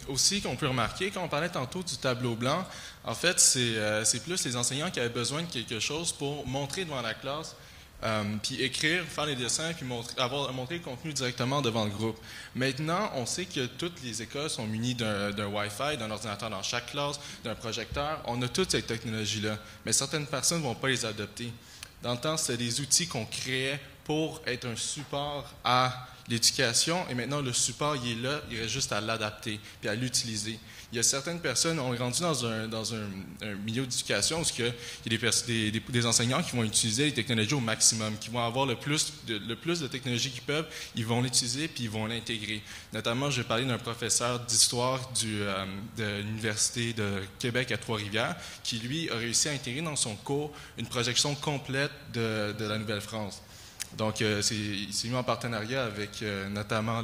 Aussi, qu'on peut remarquer, quand on parlait tantôt du tableau blanc, en fait, c'est plus les enseignants qui avaient besoin de quelque chose pour montrer devant la classe, puis écrire, faire les dessins, puis montrer le contenu directement devant le groupe. Maintenant, on sait que toutes les écoles sont munies d'un Wi-Fi, d'un ordinateur dans chaque classe, d'un projecteur. On a toutes ces technologies-là, mais certaines personnes ne vont pas les adopter. Dans le temps, c'était des outils qu'on créait pour être un support à l'éducation et maintenant le support, il est là, il reste juste à l'adapter puis à l'utiliser. Il y a certaines personnes, on est rendu dans un milieu d'éducation où il y a des enseignants qui vont utiliser les technologies au maximum, qui vont avoir le plus de technologies qu'ils peuvent, ils vont l'utiliser puis ils vont l'intégrer. Notamment, je vais parler d'un professeur d'histoire de l'Université de Québec à Trois-Rivières qui, lui, a réussi à intégrer dans son cours une projection complète de la Nouvelle-France. Donc, il s'est mis en partenariat avec notamment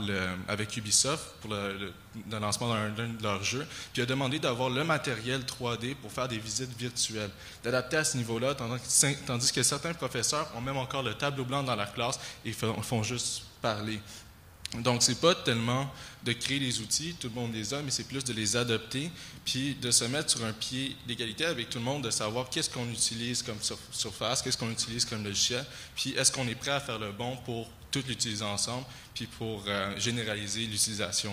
avec Ubisoft pour le lancement d'un de leurs jeux. Puis il a demandé d'avoir le matériel 3D pour faire des visites virtuelles, d'adapter à ce niveau-là, tandis que certains professeurs ont même encore le tableau blanc dans leur classe et font juste parler. Donc, c'est pas tellement de créer des outils, tout le monde les a, mais c'est plus de les adopter, puis de se mettre sur un pied d'égalité avec tout le monde, de savoir qu'est-ce qu'on utilise comme surface, qu'est-ce qu'on utilise comme logiciel, puis est-ce qu'on est prêt à faire le bon pour tout l'utiliser ensemble, puis pour généraliser l'utilisation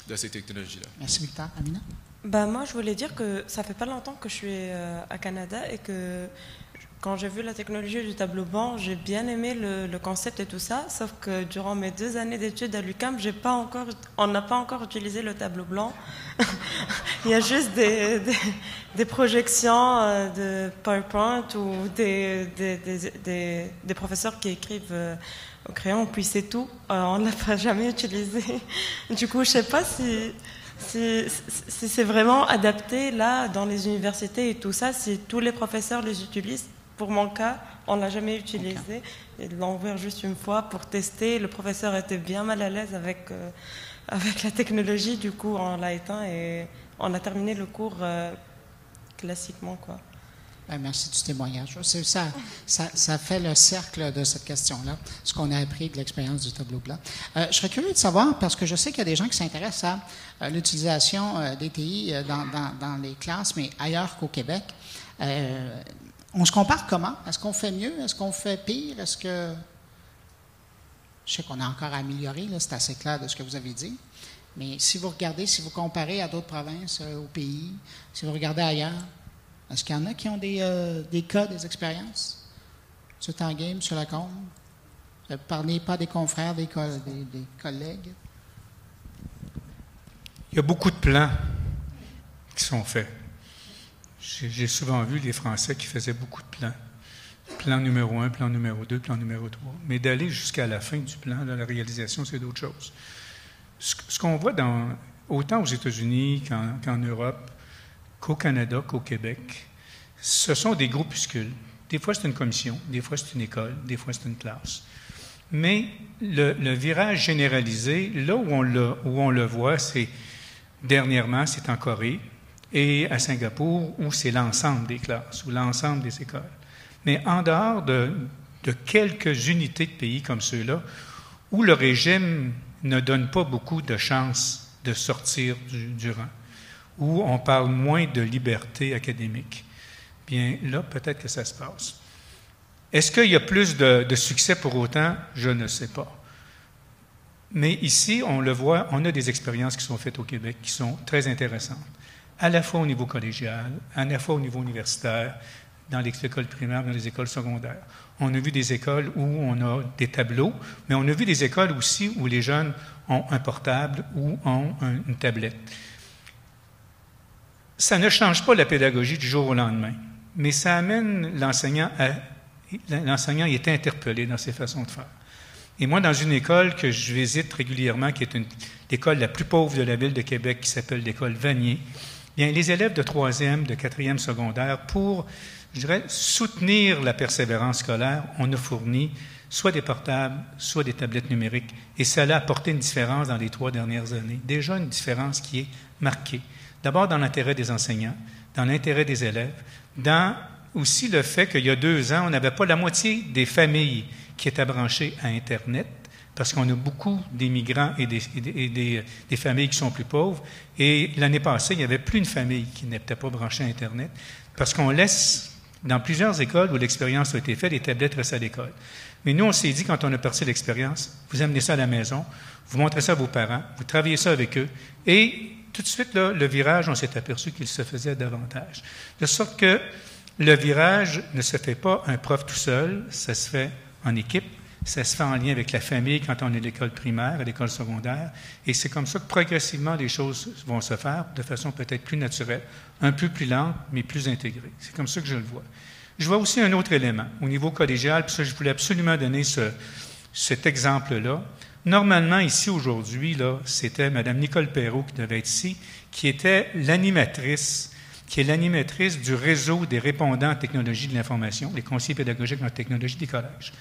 de ces technologies-là.
Merci, Victor. Amina?
Moi, je voulais dire que ça fait pas longtemps que je suis à Canada et que quand j'ai vu la technologie du tableau blanc, j'ai bien aimé le concept et tout ça, sauf que durant mes 2 années d'études à l'UQAM, on n'a pas encore utilisé le tableau blanc. Il y a juste des projections de PowerPoint ou des professeurs qui écrivent au crayon, puis c'est tout. On ne l'a pas jamais utilisé. Du coup, je ne sais pas si c'est vraiment adapté là dans les universités et tout ça, si tous les professeurs les utilisent. Pour mon cas, on ne l'a jamais utilisé. Ils l'ont ouvert juste une fois pour tester. Le professeur était bien mal à l'aise avec la technologie. Du coup, on l'a éteint et on a terminé le cours classiquement, quoi.
Merci du témoignage. Ça fait le cercle de cette question-là, ce qu'on a appris de l'expérience du tableau blanc. Je serais curieux de savoir, parce que je sais qu'il y a des gens qui s'intéressent à l'utilisation des TI dans les classes, mais ailleurs qu'au Québec. On se compare comment? Est-ce qu'on fait mieux? Est-ce qu'on fait pire? Est-ce que... Je sais qu'on a encore à améliorer, là, c'est assez clair de ce que vous avez dit. Mais si vous regardez, si vous comparez à d'autres provinces, au pays, si vous regardez ailleurs, est-ce qu'il y en a qui ont des cas, des expériences? M. Tanguay, M. Lacombe? Vous ne parlez pas des confrères, des collègues?
Il y a beaucoup de plans qui sont faits. J'ai souvent vu les Français qui faisaient beaucoup de plans. Plan numéro 1, plan numéro 2, plan numéro 3. Mais d'aller jusqu'à la fin du plan, dans la réalisation, c'est d'autres choses. Ce qu'on voit autant aux États-Unis qu'en Europe, qu'au Canada, qu'au Québec, ce sont des groupuscules. Des fois, c'est une commission, des fois, c'est une école, des fois, c'est une classe. Mais le virage généralisé, là où on le voit, dernièrement, c'est en Corée, et à Singapour, où c'est l'ensemble des classes, ou l'ensemble des écoles. Mais en dehors de quelques unités de pays comme ceux-là, où le régime ne donne pas beaucoup de chances de sortir du rang, où on parle moins de liberté académique, bien là, peut-être que ça se passe. Est-ce qu'il y a plus de succès pour autant? Je ne sais pas. Mais ici, on le voit, on a des expériences qui sont faites au Québec qui sont très intéressantes, à la fois au niveau collégial, à la fois au niveau universitaire, dans les écoles primaires, dans les écoles secondaires. On a vu des écoles où on a des tableaux, mais on a vu des écoles aussi où les jeunes ont un portable ou ont une tablette. Ça ne change pas la pédagogie du jour au lendemain, mais ça amène l'enseignant il est interpellé dans ses façons de faire. Et moi, dans une école que je visite régulièrement, qui est l'école la plus pauvre de la ville de Québec, qui s'appelle l'école Vanier, bien, les élèves de 3e, de 4e secondaire, pour, je dirais, soutenir la persévérance scolaire, on a fourni soit des portables, soit des tablettes numériques. Et ça a apporté une différence dans les 3 dernières années. Déjà une différence qui est marquée. D'abord dans l'intérêt des enseignants, dans l'intérêt des élèves, dans aussi le fait qu'il y a 2 ans, on n'avait pas la moitié des familles qui étaient branchées à Internet, parce qu'on a beaucoup d'immigrants et des familles qui sont plus pauvres. Et l'année passée, il n'y avait plus une famille qui n'était pas branchée à Internet, parce qu'on laisse, dans plusieurs écoles où l'expérience a été faite, les tablettes restent à l'école. Mais nous, on s'est dit, quand on a parti l'expérience, vous amenez ça à la maison, vous montrez ça à vos parents, vous travaillez ça avec eux, et tout de suite, là, le virage, on s'est aperçu qu'il se faisait davantage. De sorte que le virage ne se fait pas un prof tout seul, ça se fait en équipe, Ça se fait en lien avec la famille quand on est à l'école primaire, à l'école secondaire. Et c'est comme ça que progressivement les choses vont se faire de façon peut-être plus naturelle, un peu plus lente, mais plus intégrée. C'est comme ça que je le vois. Je vois aussi un autre élément au niveau collégial, puis ça, je voulais absolument donner cet exemple-là. Normalement, ici, aujourd'hui, là, c'était Mme Nicole Perrault qui devait être ici, qui était l'animatrice, qui est l'animatrice du réseau des répondants en technologie de l'information, les conseillers pédagogiques en technologie des collèges.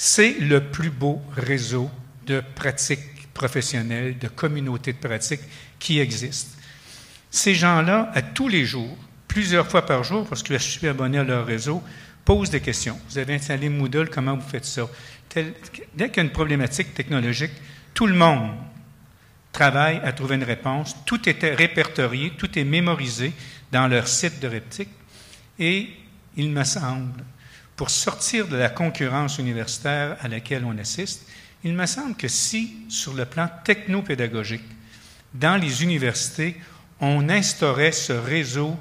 C'est le plus beau réseau de pratiques professionnelles, de communautés de pratiques qui existe. Ces gens-là, à tous les jours, plusieurs fois par jour, parce que je suis abonné à leur réseau, posent des questions. Vous avez installé Moodle, comment vous faites ça? Dès qu'il y a une problématique technologique, tout le monde travaille à trouver une réponse. Tout est répertorié, tout est mémorisé dans leur site de Reptic. Et il me semble, pour sortir de la concurrence universitaire à laquelle on assiste, il me semble que si, sur le plan technopédagogique, dans les universités, on instaurait ce réseau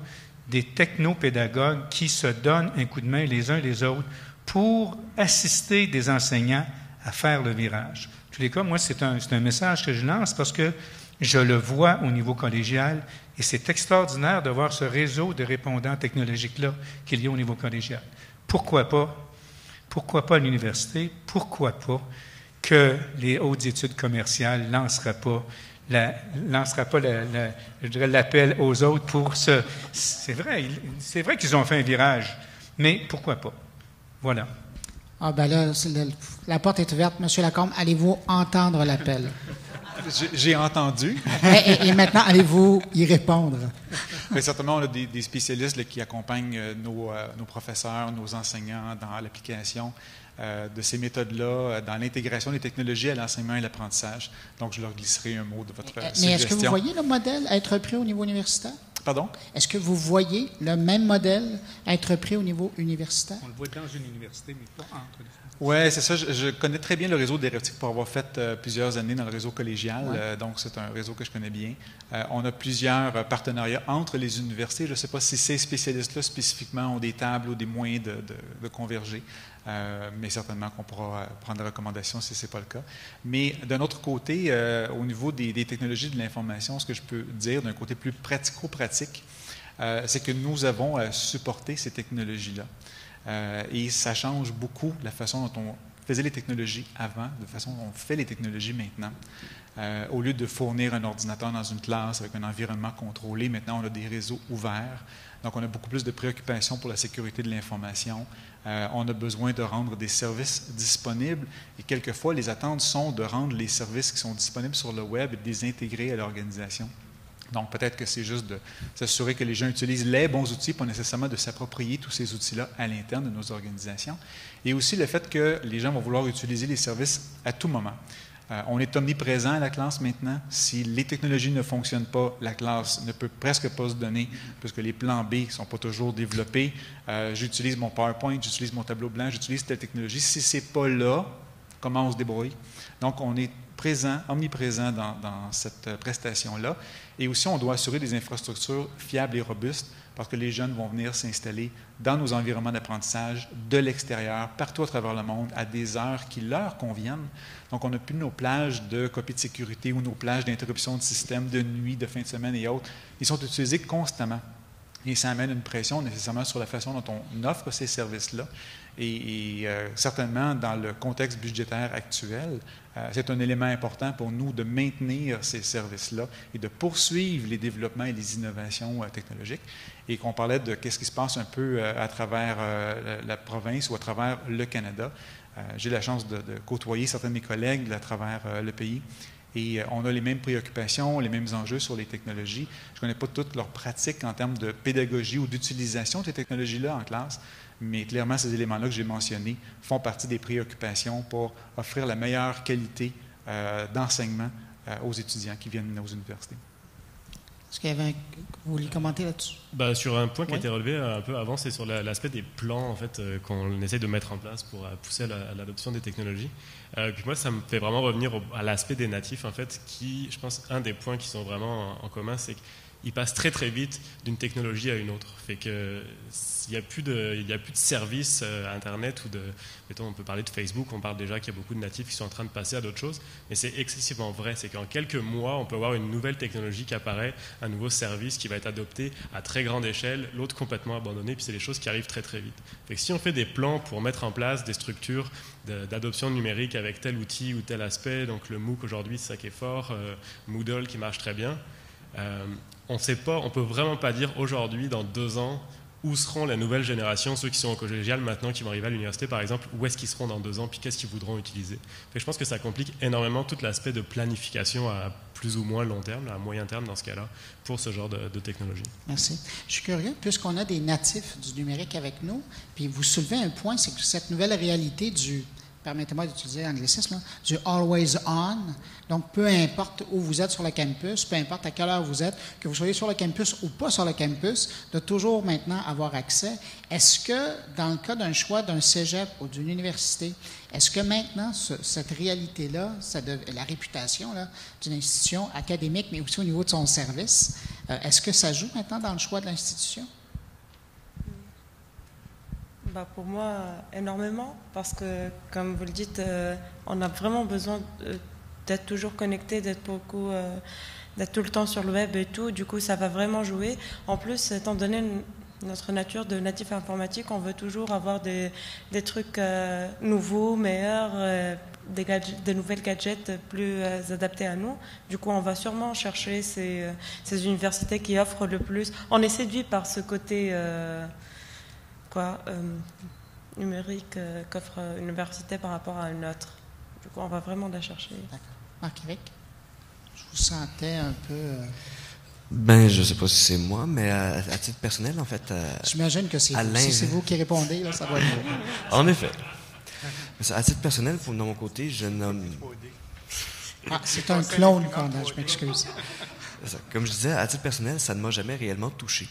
des technopédagogues qui se donnent un coup de main les uns les autres pour assister des enseignants à faire le virage. En tous les cas, moi, c'est un message que je lance parce que je le vois au niveau collégial et c'est extraordinaire de voir ce réseau de répondants technologiques-là qu'il y a au niveau collégial. Pourquoi pas? Pourquoi pas à l'université? Pourquoi pas que les hautes études commerciales ne lanceraient pas l'appel aux autres pour ce... C'est vrai qu'ils ont fait un virage, mais pourquoi pas? Voilà.
Ah ben là, la porte est ouverte. Monsieur Lacombe, allez-vous entendre l'appel?
J'ai entendu.
Et maintenant, allez-vous y répondre?
Mais certainement, on a des spécialistes là, qui accompagnent nos professeurs, nos enseignants dans l'application de ces méthodes-là, dans l'intégration des technologies à l'enseignement et l'apprentissage. Donc, je leur glisserai un mot de votre suggestion.
Mais est-ce que vous voyez le modèle être repris au niveau universitaire?
Pardon?
Est-ce que vous voyez le même modèle être pris au niveau universitaire?
On le voit dans une université, mais pas entre les universités.
Oui, c'est ça. Je connais très bien le réseau des Reptic pour avoir fait plusieurs années dans le réseau collégial.
Ouais.
Donc, c'est un réseau que je connais bien. On a plusieurs partenariats entre les universités. Je ne sais pas si ces spécialistes-là spécifiquement ont des tables ou des moyens de converger. Mais certainement qu'on pourra prendre des recommandations si ce n'est pas le cas. Mais d'un autre côté, au niveau des technologies de l'information, ce que je peux dire d'un côté plus pratico-pratique, c'est que nous avons supporté ces technologies-là. Et ça change beaucoup la façon dont on faisait les technologies avant, de la façon dont on fait les technologies maintenant. Au lieu de fournir un ordinateur dans une classe avec un environnement contrôlé, maintenant on a des réseaux ouverts. Donc on a beaucoup plus de préoccupations pour la sécurité de l'information. On a besoin de rendre des services disponibles et quelquefois les attentes sont de rendre les services qui sont disponibles sur le web et de les intégrer à l'organisation. Donc, peut-être que c'est juste de s'assurer que les gens utilisent les bons outils, pas nécessairement de s'approprier tous ces outils-là à l'interne de nos organisations. Et aussi le fait que les gens vont vouloir utiliser les services à tout moment. On est omniprésent à la classe maintenant. Si les technologies ne fonctionnent pas, la classe ne peut presque pas se donner, puisque les plans B ne sont pas toujours développés. J'utilise mon PowerPoint, j'utilise mon tableau blanc, j'utilise telle technologie. Si ce n'est pas là, comment on se débrouille? Donc, on est omniprésent dans cette prestation-là. Et aussi, on doit assurer des infrastructures fiables et robustes parce que les jeunes vont venir s'installer dans nos environnements d'apprentissage, de l'extérieur, partout à travers le monde, à des heures qui leur conviennent. Donc, on n'a plus nos plages de copie de sécurité ou nos plages d'interruption de système de nuit, de fin de semaine et autres. Ils sont utilisés constamment. Et ça amène une pression nécessairement sur la façon dont on offre ces services-là. Et certainement, dans le contexte budgétaire actuel, c'est un élément important pour nous de maintenir ces services-là et de poursuivre les développements et les innovations technologiques. Et qu'on parlait de qu'est-ce qui se passe un peu à travers la province ou à travers le Canada. J'ai la chance de côtoyer certains de mes collègues à travers le pays. Et on a les mêmes préoccupations, les mêmes enjeux sur les technologies. Je ne connais pas toutes leurs pratiques en termes de pédagogie ou d'utilisation de ces technologies-là en classe, mais clairement, ces éléments-là que j'ai mentionnés font partie des préoccupations pour offrir la meilleure qualité d'enseignement aux étudiants qui viennent aux universités.
Est-ce qu'il y avait vous vouliez commenter là-dessus?
Sur un point qui a été relevé un peu avant, c'est sur l'aspect des plans en fait, qu'on essaie de mettre en place pour pousser à l'adoption des technologies. Puis moi, ça me fait vraiment revenir à l'aspect des natifs, en fait, qui, je pense, un des points qui sont vraiment en commun, c'est il passe très très vite d'une technologie à une autre. Fait que il n'y a plus de services Internet ou mettons, on peut parler de Facebook, on parle déjà qu'il y a beaucoup de natifs qui sont en train de passer à d'autres choses, mais c'est excessivement vrai. C'est qu'en quelques mois, on peut avoir une nouvelle technologie qui apparaît, un nouveau service qui va être adopté à très grande échelle, l'autre complètement abandonné, puis c'est des choses qui arrivent très très vite. Fait que si on fait des plans pour mettre en place des structures d'adoption numérique avec tel outil ou tel aspect, donc le MOOC aujourd'hui, c'est ça qui est fort, Moodle qui marche très bien, on ne sait pas, on peut vraiment pas dire aujourd'hui, dans 2 ans, où seront la nouvelle génération, ceux qui sont au collégial maintenant, qui vont arriver à l'université par exemple, où est-ce qu'ils seront dans 2 ans, puis qu'est-ce qu'ils voudront utiliser. Je pense que ça complique énormément tout l'aspect de planification à plus ou moins long terme, à moyen terme dans ce cas-là, pour ce genre de technologie.
Merci. Je suis curieux, puisqu'on a des natifs du numérique avec nous, puis vous soulevez un point, c'est que cette nouvelle réalité du, permettez-moi d'utiliser l'anglicisme, du always on, donc peu importe où vous êtes sur le campus, peu importe à quelle heure vous êtes, que vous soyez sur le campus ou pas sur le campus, de toujours maintenant avoir accès. Est-ce que, dans le cas d'un choix d'un cégep ou d'une université, est-ce que maintenant, cette réalité-là, la réputation d'une institution académique, mais aussi au niveau de son service, est-ce que ça joue maintenant dans le choix de l'institution?
Pour moi, énormément, parce que, comme vous le dites, on a vraiment besoin d'être toujours connecté, d'être tout le temps sur le web et tout. Du coup, ça va vraiment jouer. En plus, étant donné notre nature de natif informatique, on veut toujours avoir des trucs nouveaux, meilleurs, des nouvelles gadgets plus adaptés à nous. Du coup, on va sûrement chercher ces universités qui offrent le plus. On est séduit par ce côté... numérique qu'offre une université par rapport à une autre. Du coup, on va vraiment la chercher.
D'accord. Marc-Éric, je vous sentais un peu...
Je ne sais pas si c'est moi, mais à titre personnel, en fait...
J'imagine que c'est vous. Si c'est vous qui répondez, là, ça doit être vous.
En effet. À titre personnel, de mon côté, je nomme...
c'est un clone qu'on a, je m'excuse.
Comme je disais, à titre personnel, ça ne m'a jamais réellement touché.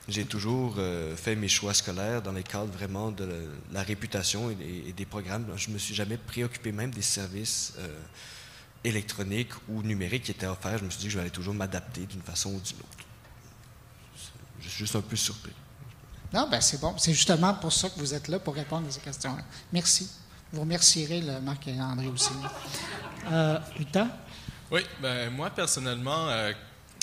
J'ai toujours fait mes choix scolaires dans les cadres vraiment de la réputation et des programmes. Je ne me suis jamais préoccupé même des services électroniques ou numériques qui étaient offerts. Je me suis dit que je vais aller toujours m'adapter d'une façon ou d'une autre. Je suis juste un peu surpris.
Non, c'est bon. C'est justement pour ça que vous êtes là, pour répondre à ces questions-là. Merci. Vous remercierez Marc et André aussi. Uta?
Oui, moi, personnellement...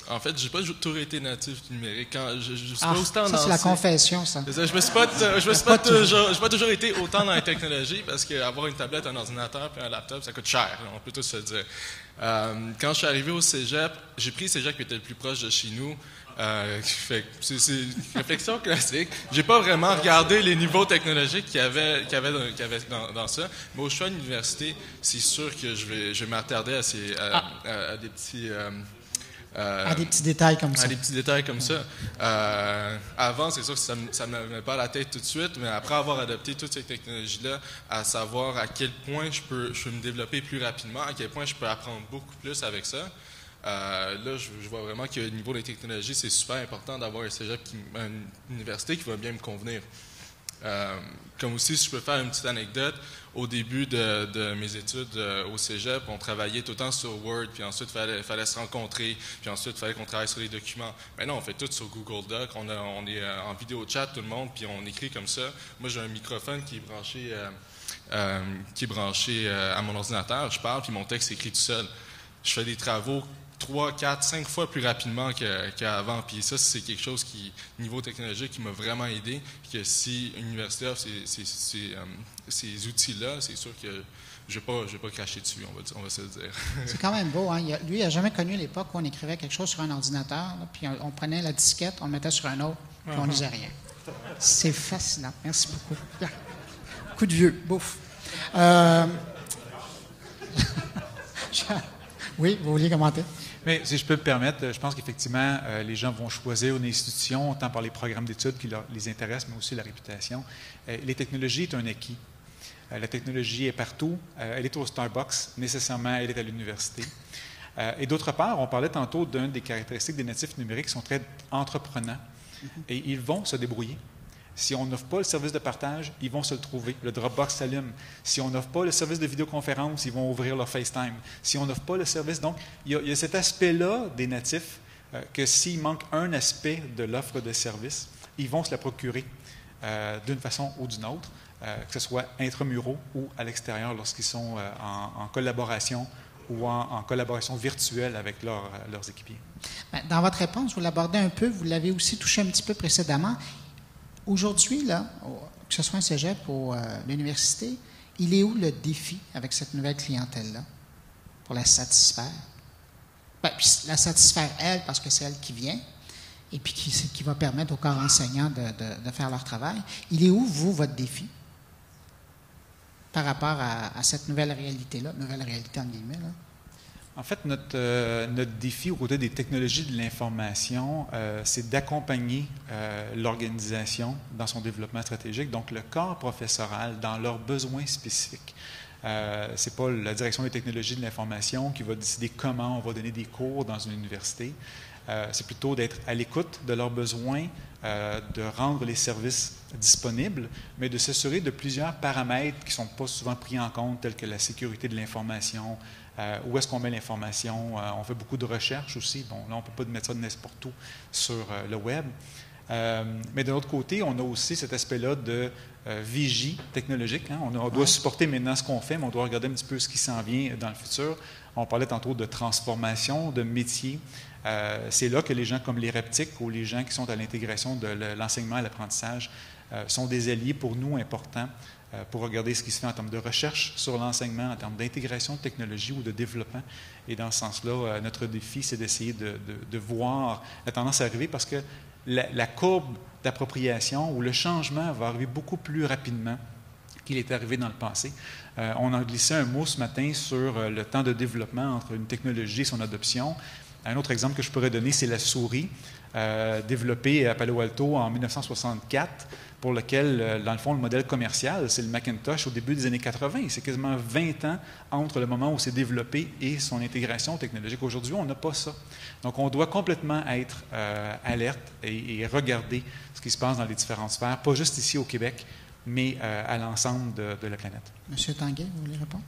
en fait, j'ai pas toujours été natif numérique. Je suis pas autant
ça, c'est la confession, ça.
Je me suis pas toujours été autant dans la technologie parce qu'avoir une tablette, un ordinateur et un laptop, ça coûte cher. On peut tous se le dire. Quand je suis arrivé au cégep, j'ai pris le cégep qui était le plus proche de chez nous. C'est une réflexion classique. J'ai pas vraiment regardé les niveaux technologiques qu'il y avait dans ça. Mais au choix de l'université, c'est sûr que je vais m'attarder à des petits...
à des petits détails comme ça.
À des petits détails comme ça. Avant, c'est sûr que ça ne me met pas à la tête tout de suite, mais après avoir adopté toutes ces technologies-là, à savoir à quel point je peux me développer plus rapidement, à quel point je peux apprendre beaucoup plus avec ça. Là, je vois vraiment qu'au niveau des technologies, c'est super important d'avoir un cégep, une université qui va bien me convenir. Comme aussi, si je peux faire une petite anecdote, au début de mes études au cégep, on travaillait tout le temps sur Word, puis ensuite, il fallait se rencontrer, puis ensuite, il fallait qu'on travaille sur les documents. Maintenant, on fait tout sur Google Doc, on est en vidéo chat, tout le monde, puis on écrit comme ça. Moi, j'ai un microphone qui est branché à mon ordinateur, je parle, puis mon texte est écrit tout seul. Je fais des travaux 3, 4, 5 fois plus rapidement qu'avant. Puis ça, c'est quelque chose qui, niveau technologique, qui m'a vraiment aidé. Puis que si une université offre ces outils-là, c'est sûr que je ne vais pas cracher dessus, on va se le dire.
C'est quand même beau, hein? Lui, il n'a jamais connu l'époque où on écrivait quelque chose sur un ordinateur, là, puis on prenait la disquette, on le mettait sur un autre, puis on ne lisait rien. C'est fascinant. Merci beaucoup. Coup de vieux, bouffe. Oui, vous vouliez commenter?
Mais si je peux me permettre, je pense qu'effectivement, les gens vont choisir une institution, tant par les programmes d'études qui les intéressent, mais aussi la réputation. Les technologies est un acquis. La technologie est partout. Elle est au Starbucks, nécessairement, elle est à l'université. Et d'autre part, on parlait tantôt d'une des caractéristiques des natifs numériques qui sont très entreprenants. Et ils vont se débrouiller. Si on n'offre pas le service de partage, ils vont se le trouver. Le Dropbox s'allume. Si on n'offre pas le service de vidéoconférence, ils vont ouvrir leur FaceTime. Si on n'offre pas le service... Donc, il y a cet aspect-là des natifs que s'il manque un aspect de l'offre de service, ils vont se la procurer d'une façon ou d'une autre, que ce soit intramuraux ou à l'extérieur lorsqu'ils sont en collaboration ou en collaboration virtuelle avec leurs équipiers.
Dans votre réponse, vous l'abordez un peu, vous l'avez aussi touché un petit peu précédemment. Aujourd'hui, là, que ce soit un cégep ou l'université, il est où le défi avec cette nouvelle clientèle-là pour la satisfaire? Puis la satisfaire, elle, parce que c'est elle qui vient, et puis qui va permettre au corps enseignant de faire leur travail. Il est où, vous, votre défi par rapport à cette nouvelle réalité-là, nouvelle réalité en guillemets, là?
En fait, notre défi aux côtés des technologies de l'information, c'est d'accompagner l'organisation dans son développement stratégique, donc le corps professoral dans leurs besoins spécifiques. Ce n'est pas la direction des technologies de l'information qui va décider comment on va donner des cours dans une université. C'est plutôt d'être à l'écoute de leurs besoins, de rendre les services disponibles, mais de s'assurer de plusieurs paramètres qui ne sont pas souvent pris en compte, tels que la sécurité de l'information, où est-ce qu'on met l'information. On fait beaucoup de recherches aussi. Bon, là, on ne peut pas mettre ça n'importe où sur le web. Mais de l'autre côté, on a aussi cet aspect-là de vigie technologique. Hein. On doit supporter maintenant ce qu'on fait, mais on doit regarder un petit peu ce qui s'en vient dans le futur. On parlait tantôt de transformation, de métier. C'est là que les gens comme les REPTIC ou les gens qui sont à l'intégration de l'enseignement et l'apprentissage sont des alliés pour nous importants pour regarder ce qui se fait en termes de recherche sur l'enseignement, en termes d'intégration de technologie ou de développement. Et dans ce sens-là, notre défi, c'est d'essayer de voir la tendance arriver parce que la courbe d'appropriation ou le changement va arriver beaucoup plus rapidement qu'il est arrivé dans le passé. On a glissé un mot ce matin sur le temps de développement entre une technologie et son adoption. Un autre exemple que je pourrais donner, c'est la souris, développée à Palo Alto en 1964, pour lequel, dans le fond, le modèle commercial, c'est le Macintosh au début des années 80. C'est quasiment 20 ans entre le moment où c'est développé et son intégration technologique. Aujourd'hui, on n'a pas ça. Donc, on doit complètement être alerte et regarder ce qui se passe dans les différentes sphères, pas juste ici au Québec, mais à l'ensemble de la planète.
Monsieur Tanguay, vous voulez répondre?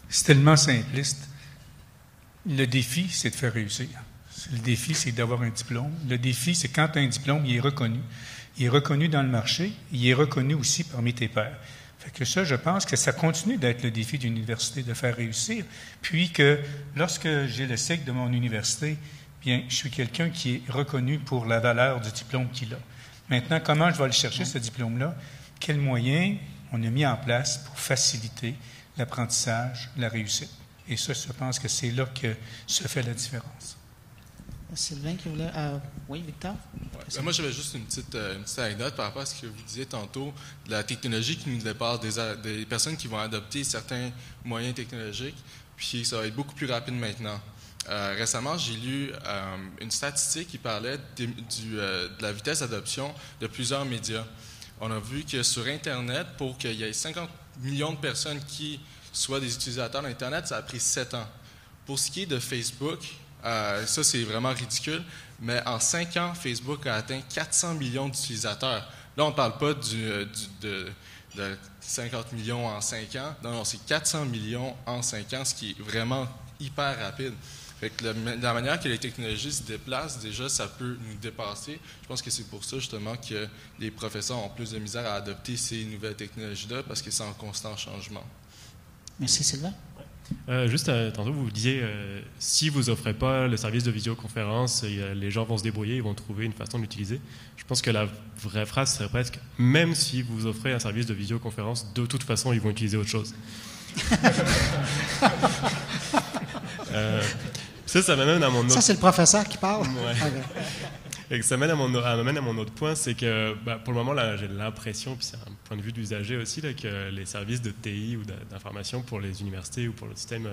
C'est tellement simpliste. Le défi, c'est de faire réussir. Le défi, c'est d'avoir un diplôme. Le défi, c'est quand tu as un diplôme, il est reconnu. Il est reconnu dans le marché, il est reconnu aussi parmi tes pairs. Fait que ça, je pense que ça continue d'être le défi d'une université, de faire réussir. Puis que lorsque j'ai le cycle de mon université, bien, je suis quelqu'un qui est reconnu pour la valeur du diplôme qu'il a. Maintenant, comment je vais aller chercher ce diplôme-là? Quels moyens on a mis en place pour faciliter l'apprentissage, la réussite? Et ça, je pense que c'est là que se fait la différence.
Sylvain qui voulait... oui, Victor?
Ouais. Moi, j'avais juste une petite anecdote par rapport à ce que vous disiez tantôt, de la technologie qui nous dépasse, des personnes qui vont adopter certains moyens technologiques, puis ça va être beaucoup plus rapide maintenant. Récemment, j'ai lu une statistique qui parlait de la vitesse d'adoption de plusieurs médias. On a vu que sur Internet, pour qu'il y ait 50 millions de personnes qui soient des utilisateurs d'Internet, ça a pris 7 ans. Pour ce qui est de Facebook, ça, c'est vraiment ridicule, mais en 5 ans, Facebook a atteint 400 millions d'utilisateurs. Là, on ne parle pas de 50 millions en 5 ans. Non, c'est 400 millions en 5 ans, ce qui est vraiment hyper rapide. Fait que la manière que les technologies se déplacent, déjà, ça peut nous dépasser. Je pense que c'est pour ça, justement, que les professeurs ont plus de misère à adopter ces nouvelles technologies-là, parce que c'est en constant changement.
Merci, Sylvain.
Juste, tantôt, vous disiez, si vous n'offrez pas le service de visioconférence, les gens vont se débrouiller, ils vont trouver une façon de l'utiliser. Je pense que la vraie phrase serait presque, même si vous offrez un service de visioconférence, de toute façon, ils vont utiliser autre chose. Ça m'amène à mon autre...
Ça, c'est le professeur qui parle?
Ouais. Okay. Et ça m'amène à mon autre point, c'est que pour le moment, là, j'ai l'impression, puis c'est un point de vue d'usager aussi, là, que les services de TI ou d'information pour les universités ou pour le système,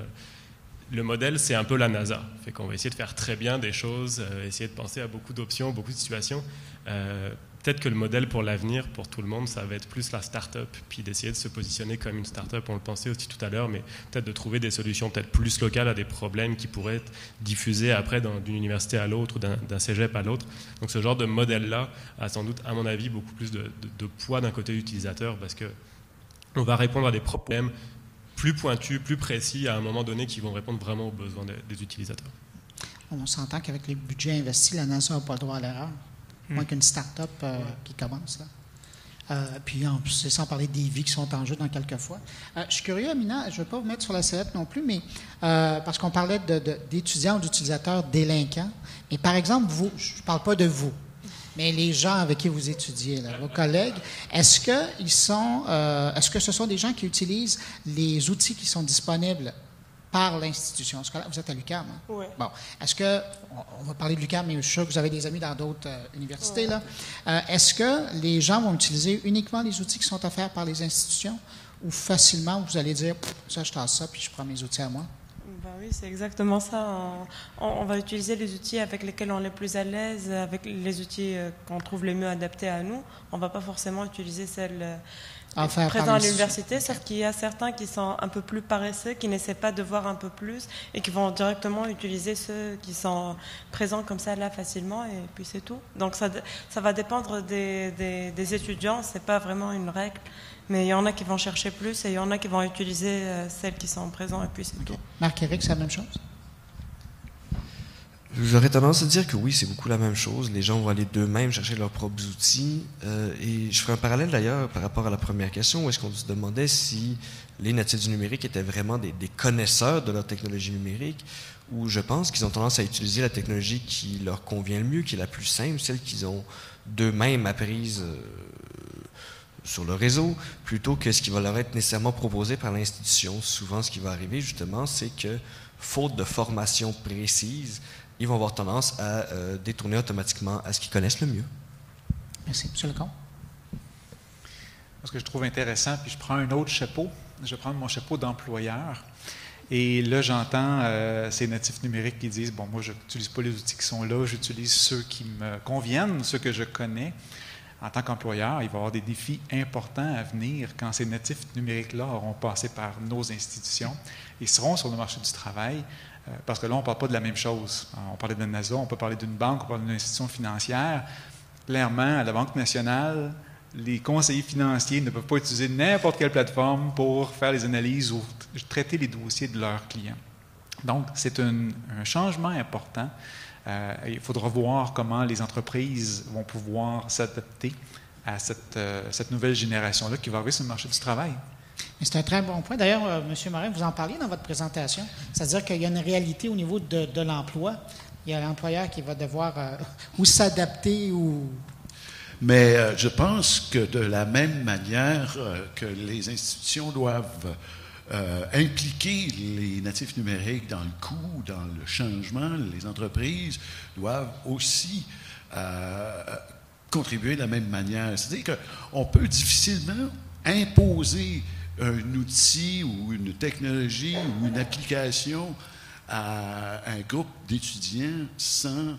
le modèle, c'est un peu la NASA. Fait qu'on va essayer de faire très bien des choses, essayer de penser à beaucoup d'options, beaucoup de situations. Peut-être que le modèle pour l'avenir, pour tout le monde, ça va être plus la start-up, puis d'essayer de se positionner comme une start-up. On le pensait aussi tout à l'heure, mais peut-être de trouver des solutions peut-être plus locales à des problèmes qui pourraient être diffusés après d'une université à l'autre ou d'un cégep à l'autre. Donc ce genre de modèle-là a sans doute, à mon avis, beaucoup plus de poids d'un côté utilisateur, parce qu'on va répondre à des problèmes plus pointus, plus précis à un moment donné qui vont répondre vraiment aux besoins des utilisateurs.
On s'entend qu'avec les budgets investis, la nation n'a pas le droit à l'erreur. Moins qu'une start-up qui commence. Là. Puis en plus, c'est sans parler des vies qui sont en jeu dans quelques fois. Je suis curieux, Amina, je ne veux pas vous mettre sur la sellette non plus, mais parce qu'on parlait d'étudiants ou d'utilisateurs délinquants. Mais par exemple, vous, je ne parle pas de vous, mais les gens avec qui vous étudiez, là, vos collègues, est-ce que ce sont des gens qui utilisent les outils qui sont disponibles par l'institution scolaire? Vous êtes à l'UQAM, hein?
Oui.
Bon. Est-ce que, on va parler de l'UQAM, mais je suis sûr que vous avez des amis dans d'autres universités, là. Est-ce que les gens vont utiliser uniquement les outils qui sont offerts par les institutions ou facilement vous allez dire, ça, je tasse ça, puis je prends mes outils à moi?
Ben oui, c'est exactement ça. On va utiliser les outils avec lesquels on est plus à l'aise, avec les outils qu'on trouve les mieux adaptés à nous. On ne va pas forcément utiliser celles présentes à l'université, sauf qu'il y a certains qui sont un peu plus paresseux, qui n'essaient pas de voir un peu plus et qui vont directement utiliser ceux qui sont présents comme ça là facilement et puis c'est tout. Donc ça va dépendre des étudiants, c'est pas vraiment une règle. Mais il y en a qui vont chercher plus et il y en a qui vont utiliser celles qui sont présentes et puis c'est tout.
Marc-Éric, c'est la même chose?
J'aurais tendance à dire que oui, c'est beaucoup la même chose. Les gens vont aller d'eux-mêmes chercher leurs propres outils. Et je ferai un parallèle d'ailleurs par rapport à la première question où est-ce qu'on se demandait si les natifs du numérique étaient vraiment des connaisseurs de leur technologie numérique, où je pense qu'ils ont tendance à utiliser la technologie qui leur convient le mieux, qui est la plus simple, celle qu'ils ont d'eux-mêmes apprise sur le réseau, plutôt que ce qui va leur être nécessairement proposé par l'institution. Souvent, ce qui va arriver, justement, c'est que, faute de formation précise, ils vont avoir tendance à détourner automatiquement à ce qu'ils connaissent le mieux.
Merci. M. Lecomte.
Ce que je trouve intéressant, puis je prends un autre chapeau, je vais prendre mon chapeau d'employeur, et là, j'entends ces natifs numériques qui disent, bon, moi, je n'utilise pas les outils qui sont là, j'utilise ceux qui me conviennent, ceux que je connais. En tant qu'employeur, il va y avoir des défis importants à venir quand ces natifs numériques-là auront passé par nos institutions et seront sur le marché du travail, parce que là, on ne parle pas de la même chose. On parlait de la NASA, on peut parler d'une banque, on parle d'une institution financière. Clairement, à la Banque nationale, les conseillers financiers ne peuvent pas utiliser n'importe quelle plateforme pour faire les analyses ou traiter les dossiers de leurs clients. Donc, c'est un changement important. Il faudra voir comment les entreprises vont pouvoir s'adapter à cette nouvelle génération-là qui va arriver sur le marché du travail.
C'est un très bon point. D'ailleurs, M. Morin, vous en parliez dans votre présentation. C'est-à-dire qu'il y a une réalité au niveau de l'emploi. Il y a l'employeur qui va devoir ou s'adapter ou...
Mais je pense que de la même manière que les institutions doivent impliquer les natifs numériques dans le coût, dans le changement, les entreprises doivent aussi contribuer de la même manière. C'est-à-dire qu'on peut difficilement imposer un outil ou une technologie ou une application à un groupe d'étudiants sans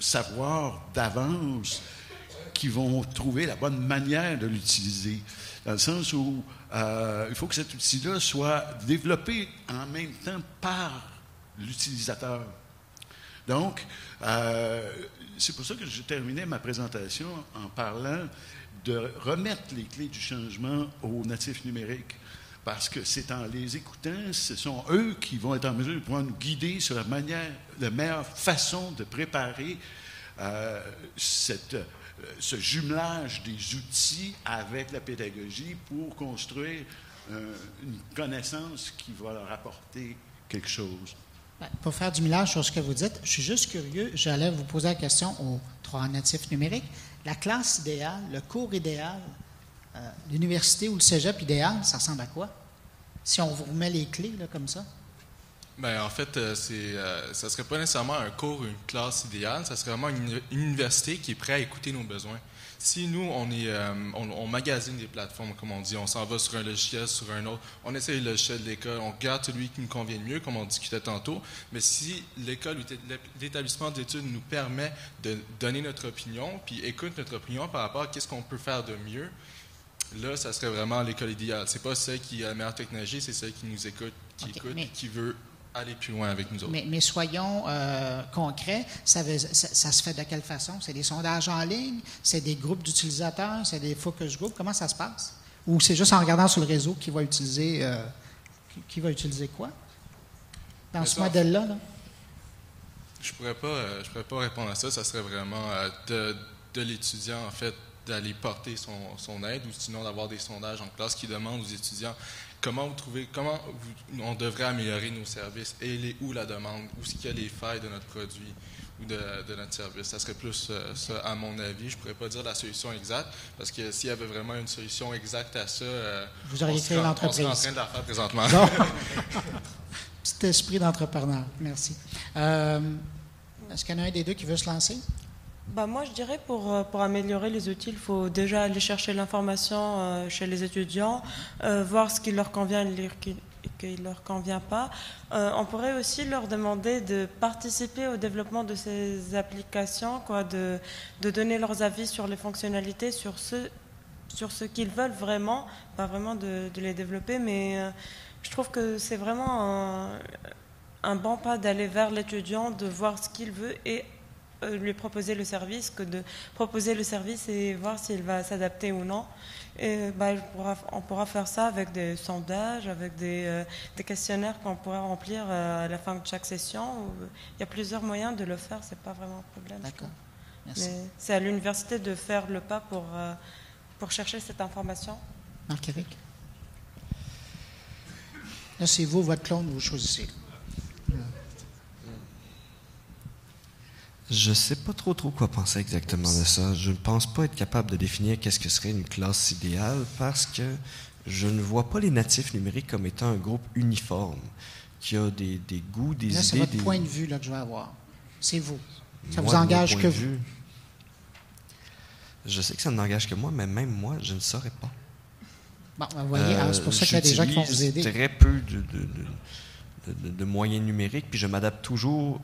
savoir d'avance qu'ils vont trouver la bonne manière de l'utiliser. Dans le sens où il faut que cet outil-là soit développé en même temps par l'utilisateur. Donc, c'est pour ça que je terminais ma présentation en parlant de remettre les clés du changement aux natifs numériques. Parce que c'est en les écoutant, ce sont eux qui vont être en mesure de pouvoir nous guider sur la meilleure façon de préparer ce jumelage des outils avec la pédagogie pour construire une connaissance qui va leur apporter quelque chose.
Pour faire du millage sur ce que vous dites, je suis juste curieux, j'allais vous poser la question aux 3 natifs numériques. La classe idéale, le cours idéal, l'université ou le cégep idéal, ça ressemble à quoi? Si on vous remet les clés là, comme ça?
Bien, en fait, ça ne serait pas nécessairement un cours ou une classe idéale, ça serait vraiment une université qui est prête à écouter nos besoins. Si nous, on magasine des plateformes, comme on dit, on s'en va sur un logiciel, sur un autre, on essaie le logiciel de l'école, on regarde celui qui nous convient le mieux, comme on discutait tantôt, mais si l'école ou l'établissement d'études nous permet de donner notre opinion, puis écoute notre opinion par rapport à qu'est-ce qu'on peut faire de mieux, là, ça serait vraiment l'école idéale. C'est pas celle qui a la meilleure technologie, c'est celle qui nous écoute, et qui veut aller plus loin avec nous autres.
Mais soyons concrets, ça se fait de quelle façon? C'est des sondages en ligne? C'est des groupes d'utilisateurs? C'est des focus groups? Comment ça se passe? Ou c'est juste en regardant sur le réseau qui va utiliser quoi? Dans ce modèle-là? Là?
Je pourrais pas répondre à ça. Ça serait vraiment de l'étudiant, en fait, d'aller porter son aide, ou sinon d'avoir des sondages en classe qui demandent aux étudiants comment on devrait améliorer nos services et où la demande, où est-ce qu'il y a les failles de notre produit ou de notre service. Ça serait plus ça, à mon avis. Je ne pourrais pas dire la solution exacte, parce que s'il y avait vraiment une solution exacte à ça,
vous auriez créé l'entreprise.
On serait en train de la faire présentement.
Petit esprit d'entrepreneur. Merci. Est-ce qu'il y en a un des deux qui veut se lancer?
Moi, je dirais pour améliorer les outils, il faut déjà aller chercher l'information chez les étudiants, voir ce qui leur convient et ce qui ne leur convient pas. On pourrait aussi leur demander de participer au développement de ces applications, de donner leurs avis sur les fonctionnalités, sur ce qu'ils veulent vraiment, pas vraiment de les développer, mais je trouve que c'est vraiment un bon pas d'aller vers l'étudiant, de voir ce qu'il veut et lui proposer le service, que de proposer le service et voir s'il va s'adapter ou non. Et, on pourra faire ça avec des sondages, avec des questionnaires qu'on pourra remplir à la fin de chaque session. Il y a plusieurs moyens de le faire, c'est pas vraiment un problème.
D'accord. Merci.
Mais c'est à l'université de faire le pas pour chercher cette information.
Marc-Éric? Là, c'est vous, votre clone, vous choisissez.
Je ne sais pas trop quoi penser exactement de ça. Je ne pense pas être capable de définir qu'est-ce que serait une classe idéale, parce que je ne vois pas les natifs numériques comme étant un groupe uniforme, qui a des goûts, des idées...
Là, c'est votre point de vue là, que je vais avoir. C'est vous. Ça
Moi,
vous engage que vous.
Je sais que ça ne m'engage que moi, mais même moi, je ne saurais pas.
Bon, vous voyez, c'est pour ça qu'il y a des gens qui vont vous aider.
J'utilise très peu de moyens numériques, puis je m'adapte toujours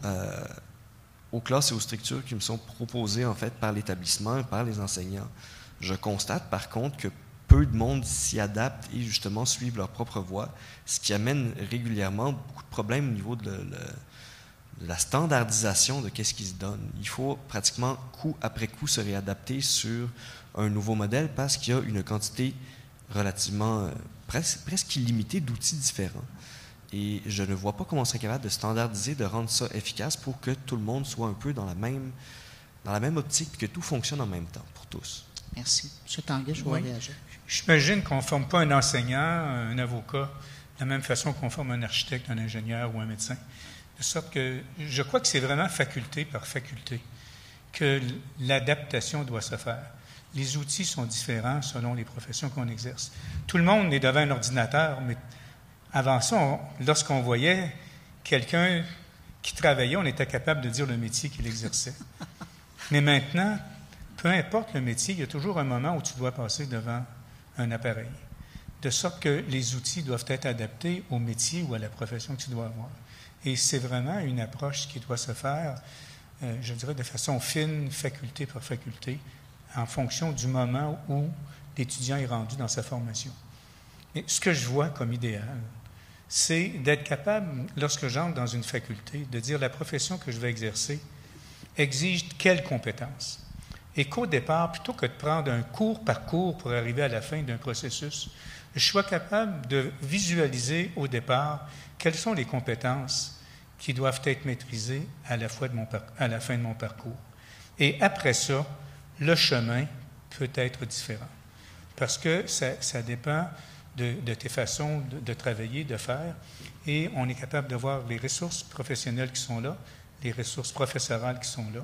aux classes et aux structures qui me sont proposées en fait par l'établissement et par les enseignants. Je constate par contre que peu de monde s'y adapte et justement suivent leur propre voie, ce qui amène régulièrement beaucoup de problèmes au niveau de la standardisation de qu'est-ce qui se donne. Il faut pratiquement coup après coup se réadapter sur un nouveau modèle, parce qu'il y a une quantité relativement presque illimitée d'outils différents. Et je ne vois pas comment on serait capable de standardiser, de rendre ça efficace pour que tout le monde soit un peu dans la même optique et que tout fonctionne en même temps pour tous.
Merci. M. Tanguay, je vous réagir.
J'imagine qu'on ne forme pas un enseignant, un avocat, de la même façon qu'on forme un architecte, un ingénieur ou un médecin. De sorte que je crois que c'est vraiment faculté par faculté que l'adaptation doit se faire. Les outils sont différents selon les professions qu'on exerce. Tout le monde est devant un ordinateur, mais avant ça, lorsqu'on voyait quelqu'un qui travaillait, on était capable de dire le métier qu'il exerçait. Mais maintenant, peu importe le métier, il y a toujours un moment où tu dois passer devant un appareil. De sorte que les outils doivent être adaptés au métier ou à la profession que tu dois avoir. Et c'est vraiment une approche qui doit se faire, je dirais, de façon fine, faculté par faculté, en fonction du moment où l'étudiant est rendu dans sa formation. Et ce que je vois comme idéal, c'est d'être capable, lorsque j'entre dans une faculté, de dire la profession que je vais exercer exige quelles compétences. Et qu'au départ, plutôt que de prendre un cours par cours pour arriver à la fin d'un processus, je sois capable de visualiser au départ quelles sont les compétences qui doivent être maîtrisées à la fin de mon parcours. Et après ça, le chemin peut être différent. Parce que ça dépend de tes façons de travailler, de faire, et on est capable de voir les ressources professionnelles qui sont là, les ressources professorales qui sont là,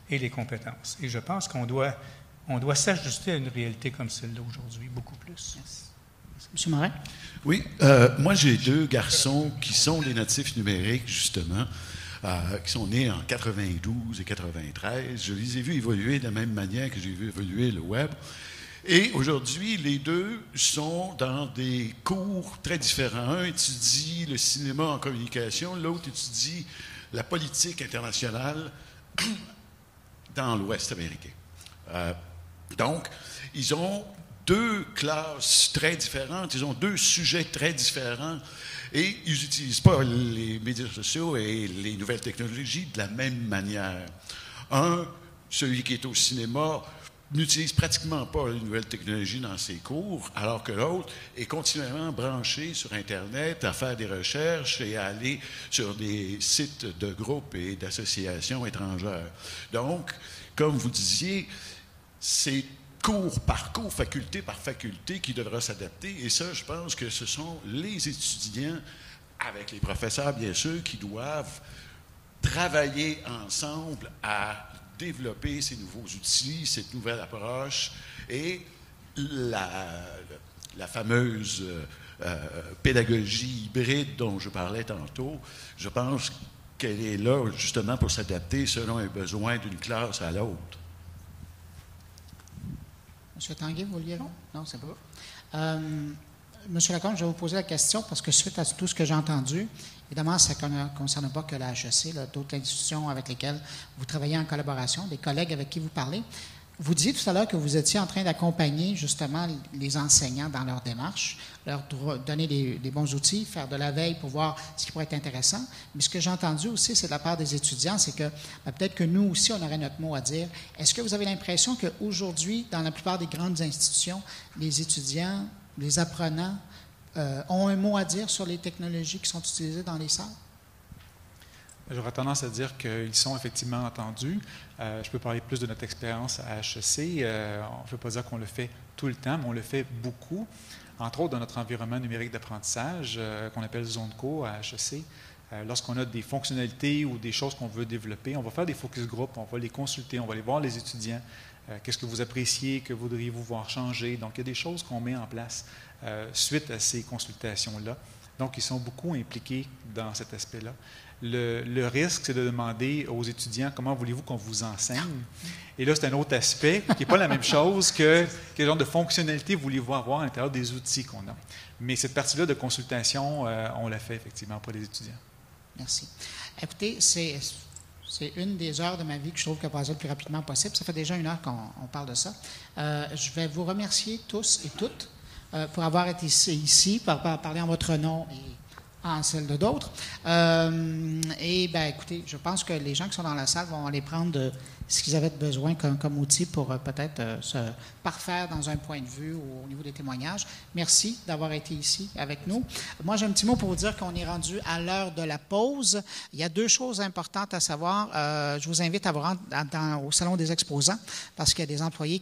et les compétences. Et je pense qu'on doit s'ajuster à une réalité comme celle-là aujourd'hui, beaucoup plus.
Yes. M. Morin?
Oui, moi j'ai deux garçons qui sont des natifs numériques, justement, qui sont nés en 92 et 93. Je les ai vus évoluer de la même manière que j'ai vu évoluer le web. Et aujourd'hui, les deux sont dans des cours très différents. Un étudie le cinéma en communication, l'autre étudie la politique internationale dans l'Ouest américain. Donc, ils ont deux classes très différentes, ils ont deux sujets très différents, et ils n'utilisent pas les médias sociaux et les nouvelles technologies de la même manière. Un, celui qui est au cinéma, n'utilise pratiquement pas les nouvelles technologies dans ses cours, alors que l'autre est continuellement branché sur Internet à faire des recherches et à aller sur des sites de groupes et d'associations étrangères. Donc, comme vous disiez, c'est cours par cours, faculté par faculté qui devra s'adapter. Et ça, je pense que ce sont les étudiants, avec les professeurs, bien sûr, qui doivent travailler ensemble à développer ces nouveaux outils, cette nouvelle approche et la fameuse pédagogie hybride dont je parlais tantôt. Je pense qu'elle est là justement pour s'adapter selon un besoin d'une classe à l'autre.
Monsieur Tanguay, vous vouliez? Non, c'est pas. Monsieur Lacombe, je vais vous poser la question parce que suite à tout ce que j'ai entendu, évidemment, ça ne concerne pas que la HEC, d'autres institutions avec lesquelles vous travaillez en collaboration, des collègues avec qui vous parlez. Vous disiez tout à l'heure que vous étiez en train d'accompagner justement les enseignants dans leur démarche, leur donner des bons outils, faire de la veille pour voir ce qui pourrait être intéressant. Mais ce que j'ai entendu aussi, c'est de la part des étudiants, c'est que peut-être que nous aussi, on aurait notre mot à dire. Est-ce que vous avez l'impression qu'aujourd'hui, dans la plupart des grandes institutions, les étudiants, les apprenants ont un mot à dire sur les technologies qui sont utilisées dans les salles?
J'aurais tendance à dire qu'ils sont effectivement entendus. Je peux parler plus de notre expérience à HEC. On ne peut pas dire qu'on le fait tout le temps, mais on le fait beaucoup. Entre autres, dans notre environnement numérique d'apprentissage, qu'on appelle Zone Co à HEC. Lorsqu'on a des fonctionnalités ou des choses qu'on veut développer, on va faire des focus group, on va les consulter, on va aller voir les étudiants. Qu'est-ce que vous appréciez, que voudriez-vous voir changer? Donc, il y a des choses qu'on met en place suite à ces consultations-là. Donc, ils sont beaucoup impliqués dans cet aspect-là. Le risque, c'est de demander aux étudiants comment voulez-vous qu'on vous enseigne. Et là, c'est un autre aspect qui n'est pas la même chose que quel genre de fonctionnalité voulez-vous avoir à l'intérieur des outils qu'on a. Mais cette partie-là de consultation, on l'a fait effectivement pour les étudiants.
Merci. Écoutez, c'est une des heures de ma vie que je trouve que passer le plus rapidement possible. Ça fait déjà 1 heure qu'on parle de ça. Je vais vous remercier tous et toutes pour avoir été ici, parler en votre nom et en celle de d'autres. Et bien, écoutez, je pense que les gens qui sont dans la salle vont aller prendre ce qu'ils avaient besoin comme outil pour peut-être se parfaire dans un point de vue ou au niveau des témoignages. Merci d'avoir été ici avec nous. Moi, j'ai un petit mot pour vous dire qu'on est rendu à l'heure de la pause. Il y a 2 choses importantes à savoir. Je vous invite à vous rendre au Salon des exposants parce qu'il y a des employés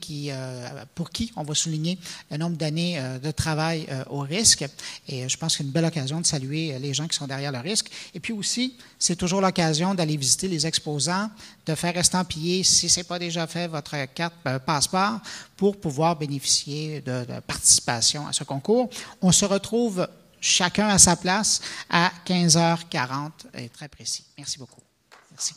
pour qui on va souligner le nombre d'années de travail au risque. Et je pense que c'est une belle occasion de saluer les gens qui sont derrière le risque. Et puis aussi, c'est toujours l'occasion d'aller visiter les exposants, de faire estampiller, si ce n'est pas déjà fait, votre carte passeport pour pouvoir bénéficier de participation à ce concours. On se retrouve chacun à sa place à 15h40, et très précis. Merci beaucoup. Merci.